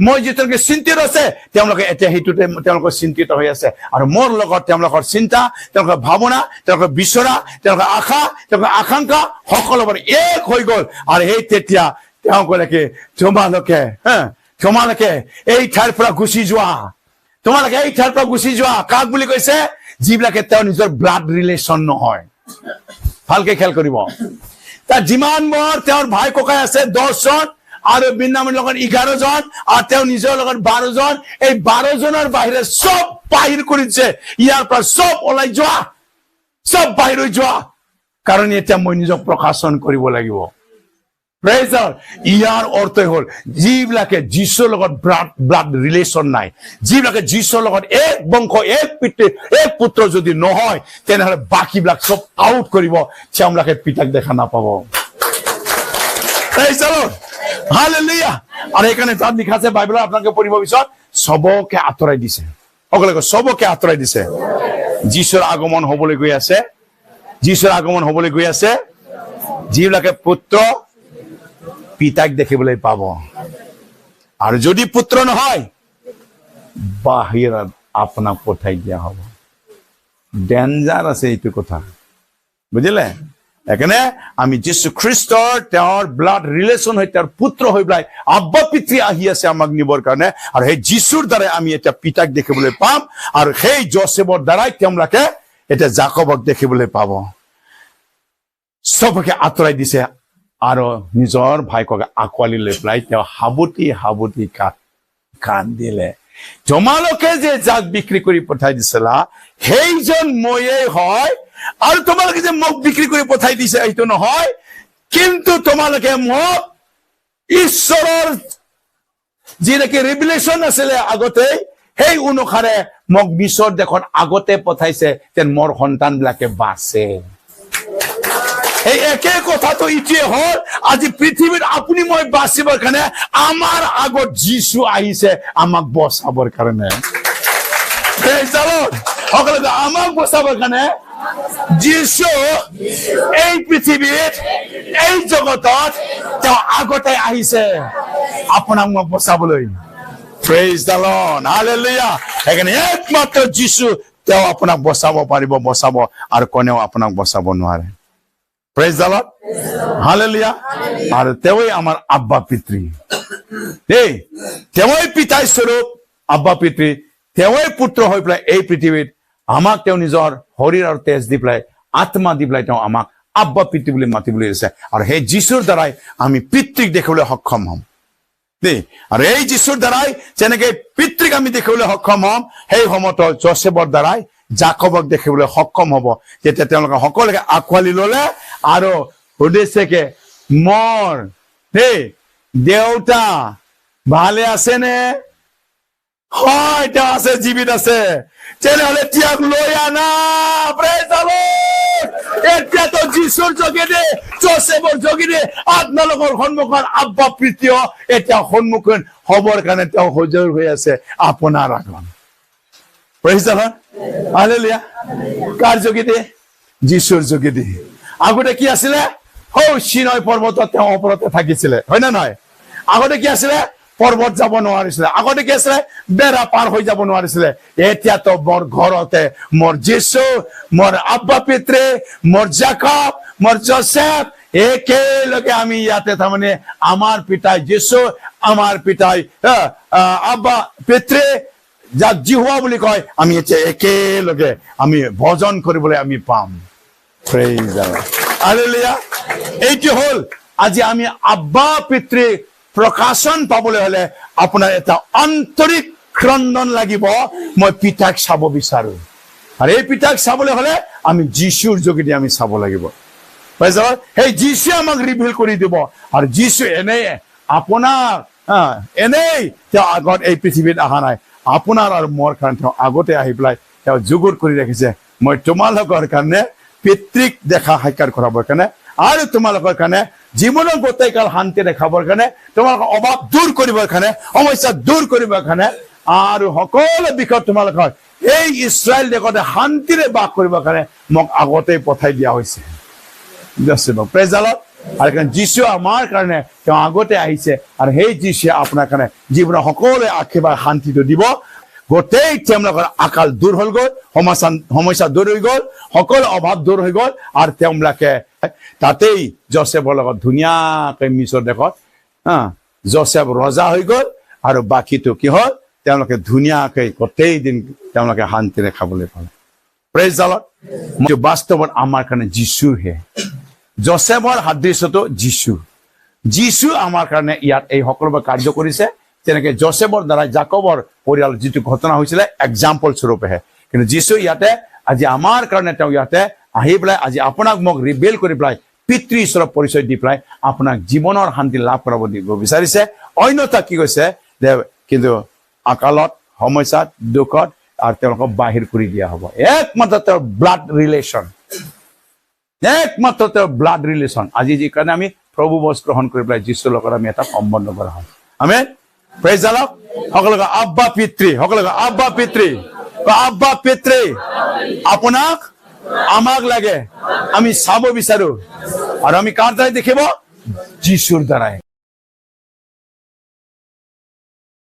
মই যি তেওঁলোকে চিন্তিত আছে তেওঁলোকে এতিয়া সেইটোতে তেওঁলোকৰ চিন্তিত হৈ আছে। আৰু মোৰ লগত তেওঁলোকৰ চিন্তা, তেওঁলোকৰ ভাৱনা, তেওঁলোকৰ বিচৰা, তেওঁলোকৰ আশা, তেওঁলোকৰ আকাংক্ষা সকলোবোৰ এক হৈ গল। আৰু সেই তেতিয়া তেওঁ কলে কি, তোমালোকে এই ঠাইৰ পৰা গুচি যোৱা, তোমালোকে এই ঠাইৰ পৰা গুচি যোৱা। কাক বুলি কৈছে? যিবিলাকে তেওঁ নিজৰ ব্লাড ৰিলেশ্যন নহয়। ভালকে খেয়াল কৰিব। তাৰ যিমান বৰ তেওঁৰ ভাই ককাই আছে 10 জন, আৰু বিন্যামিনৰ লগত 11 জন, আৰু তেওঁ নিজৰ লগত 12 জন। এই 12 জনৰ বাহিৰে চব বাহিৰ কৰি দিছে। ইয়াৰ পৰা চব ওলাই যোৱা, চব বাহিৰ হৈ যোৱা, কাৰণ এতিয়া মই নিজক প্ৰকাশন কৰিব লাগিব। Praise the lord. ইয়াৰ অৰ্থ হ'ল যিবিলাকে যীশুৰ লগত ব্লাড ৰিলেশ্যন নাই, যিবিলাকে যীশুৰ লগত এক বংশ, এক পিতৃ, এক পুত্ৰ যদি নহয়, তেনেহলে বাকীবিলাক চব আউট কৰিব, তেওঁলোকে পিতাক দেখা নাপাব। Praise the Lord. হালেলুয়া। আৰু সেইকাৰণে তাত লিখা আছে বাইবেলত, আপোনালোকে পঢ়িব পিছত, চবকে আঁতৰাই দিছে। সকলোকে চবকে আঁতৰাই দিছে। যীশুৰ আগমন হবলৈ গৈ আছে, যীশুৰ আগমন হবলৈ গৈ আছে। যিবিলাকে পুত্ৰ পিতাক দেখিবলৈ পাব, আৰু যদি পুত্ৰ নহয় বাহিৰত আপোনাক পঠাই দিয়া হব। ডেঞ্জাৰ আছে এইটো কথা, বুজিলে? সেইকাৰণে আমি যীশু খ্ৰীষ্টৰ তেওঁৰ ব্লাড ৰিলেশ্যন হৈ তেওঁৰ পুত্ৰ হৈ পেলাই আব্বা পিতৃ আহি আছে আমাক নিবৰ কাৰণে, আৰু সেই যীশুৰ দ্বাৰাই আমি এতিয়া পিতাক দেখিবলৈ পাম। আৰু সেই জোসেফৰ দ্বাৰাই তেওঁলোকে এতিয়া জাকবক দেখিবলৈ পাব। চবকে আঁতৰাই দিছে, আৰু নিজৰ ভাইকক আঁকোৱালি লৈ পেলাই তেওঁ হাবুতি কান্দিলে। তোমালোকে যে যাক বিক্ৰী কৰি পঠাই দিছিলা সেইজন ময়েই হয়, আৰু তোমালোকে যে মোক বিক্ৰী কৰি পঠাই দিছে এইটো নহয়, কিন্তু তোমালোকে মোক ঈশ্বৰৰ যি নেকি ৰিভিলেশ্যন আছিলে আগতে, সেই অনুসাৰে মোক মিছৰ দেশত আগতে পঠাইছে, যেন মোৰ সন্তান বিলাকে বাচে। এই একে কথাটো ইটোৱে হল, আজি পৃথিৱীত আপুনি মই বাচিবৰ কাৰণে আমাৰ আগত যীশু আহিছে আমাক বচাবৰ কাৰণে। সকলোকে আমাক বচাবৰ কাৰণে যীশু এই পৃথিৱীত, এই জগতত তেওঁ আগতে আহিছে আপোনাক মোক বচাবলৈ। Praise the Lord. হালেলুয়া। সেইকাৰণে একমাত্ৰ যীশু তেওঁ আপোনাক বচাব পাৰিব, বচাব, আৰু কোনেও আপোনাক বচাব নোৱাৰে। Praise the Lord. হালেলুয়া। আৰু তেওঁই আমাৰ আব্বা পিতৃ, তেওঁই পিতাই স্বৰূপ আব্বা পিতৃ, তেওঁই পুত্ৰ হৈ পেলাই এই পৃথিৱীত আমাক তেওঁ নিজৰ শৰীৰ আৰু তেজ দি পেলাই আত্মা দি পেলাই তেওঁ আমাক আব্বা পিতৃ বুলি মাতিবলৈ দিছে আৰু সেই যীশুৰ দ্বাৰাই আমি পিতৃক দেখিবলৈ সক্ষম হ'ম দেই আৰু এই যীশুৰ দ্বাৰাই যেনেকৈ পিতৃক আমি দেখিবলৈ সক্ষম হ'ম সেই সমতল জোসেফৰ দ্বাৰাই জাকবক দেখিবলৈ সক্ষম হ'ব যেতিয়া তেওঁলোকে সকলোকে আঁকোৱালি ল'লে আৰু সুধিছেকে মোৰ দেই দেউতা ভালে আছেনে হয় তেওঁ আছে জীৱিত আছে তেনেহ'লে তেওঁক লৈ আনা প্ৰেজ দ্য লৰ্ড এতিয়া তো যীশুৰ যোগেদি জোসেফৰ যোগেদি আপোনালোকৰ সন্মুখত আব্বা পিতৃ এতিয়া সন্মুখীন হ'বৰ কাৰণে তেওঁ সজীৱ হৈ আছে আপোনাৰ আগত প্ৰেজ দ্য লৰ্ড হালেলুয়া কাৰ যোগেদি যীশুৰ যোগেদি আগতে কি আছিলে সিনাই পৰ্বতত তেওঁ ওপৰতে থাকিছিলে হয় না নহয় আগতে কি আছিলে পৰ্বত যাব নোৱাৰিছিলে আগতে কি আছিলে বেৰা পাৰ হৈ যাব নোৱাৰিছিলে এতিয়াতো মোৰ ঘৰতে মোৰ যীশু মোৰ আব্বা পিতৃ মোৰ জাকব মোৰ জোসেফ একেলগে আমি ইয়াতে তাৰমানে আমাৰ পিতাই যীশু আমাৰ পিতাই আব্বা পিতৃ যাক জিহুৱা বুলি কয় আমি এতিয়া একেলগে আমি ভজন কৰিবলৈ আমি পাম প্ৰেইজ দ্য লৰ্ড হালেলুয়া এইটো হ'ল আজি আমি আব্বা পিতৃ প্ৰকাশন পাবলৈ হলে আপোনাৰ এটা আন্তৰিক ক্ৰন্দন লাগিব মই পিতাক চাব বিচাৰো আৰু এই পিতাক চাবলৈ হলে আমি যীশুৰ যোগেদি আমি চাব লাগিব সেই যীশুৱে আমাক ৰিভিল কৰি দিব আৰু যীশু এনেই আপোনাৰ এনেই তেওঁ আগত এই পৃথিৱীত অহা নাই আপোনাৰ আৰু মোৰ কাৰণে তেওঁ আগতে আহি পেলাই তেওঁ যোগৰ কৰি ৰাখিছে মই তোমালোকৰ কাৰণে পিতৃক দেখা সাক্ষাৎ কৰাবৰ কাৰণে আৰু তোমালোকৰ কাৰণে জীৱনৰ গোটেই কাল শান্তি দেখাবৰ কাৰণে তোমালোকৰ অভাৱ দূৰ কৰিবৰ কাৰণে সমস্যা দূৰ কৰিবৰ কাৰণে আৰু সকলো বিষয়ত তোমালোকৰ এই ইছৰাইল দেশতে শান্তিৰে বাস কৰিবৰ কাৰণে মোক আগতে পঠাই দিয়া হৈছে প্ৰেজ দ্য লৰ্ড আৰু কাৰণ যীশু আমাৰ কাৰণে তেওঁ আগতে আহিছে আৰু সেই যীশুৱে আপোনাৰ কাৰণে জীৱনৰ সকলো আশীৰ্বাদ শান্তিটো দিব গোটেই তেওঁলোকৰ আকাল দূৰ হৈ গ'ল সমস্যা দূৰ হৈ গ'ল সকলো অভাৱ দূৰ হৈ গ'ল আৰু তেওঁলোকে তাতেই জোসেফৰ লগত ধুনীয়াকৈ মিছৰ দেশত জোসেফ ৰজা হৈ গ'ল আৰু বাকীটো কি হ'ল তেওঁলোকে ধুনীয়াকৈ গোটেই দিন তেওঁলোকে শান্তিৰে খাবলৈ পালে প্ৰেজ দ্য লৰ্ড বাস্তৱত আমাৰ কাৰণে যীশুহে জোসেফৰ সাদৃশ্যটো যীশু আমাৰ কাৰণে ইয়াত এই সকলোবোৰ কাৰ্য কৰিছে যেনেকৈ জোসেফৰ দ্বাৰা জাকবৰ পৰিয়াল যিটো ঘটনা হৈছিলে এক্সাম্পল স্বৰূপেহে কিন্তু যীশু ইয়াতে আজি আমাৰ কাৰণে তেওঁ ইয়াতে আহি পেলাই আজি আপোনাক মোক ৰিভিল কৰি পেলাই পিতৃ ঈশ্বৰৰ পৰিচয় দি পেলাই আপোনাক জীৱনৰ শান্তি লাভ কৰাব দিব বিচাৰিছে অন্যথা কি কৈছে যে কিন্তু আকালত সমস্যাত দুখত আৰু তেওঁলোকক বাহিৰ কৰি দিয়া হ'ব একমাত্ৰ তেওঁৰ ব্লাড ৰিলেশ্যন আজি যি কাৰণে আমি প্ৰভু বস গ্ৰহণ কৰি পেলাই যীশুৰ লগত আমি এটা সম্বন্ধ কৰা হয় আমেন প্ৰেজ দ্য লৰ্ড সকলোকে আব্বা পিতৃ আপোনাক আমাক লাগে আমি চাব বিচাৰো আৰু আমি কাৰ দ্বাৰাই দেখিব যীশুৰ দ্বাৰাই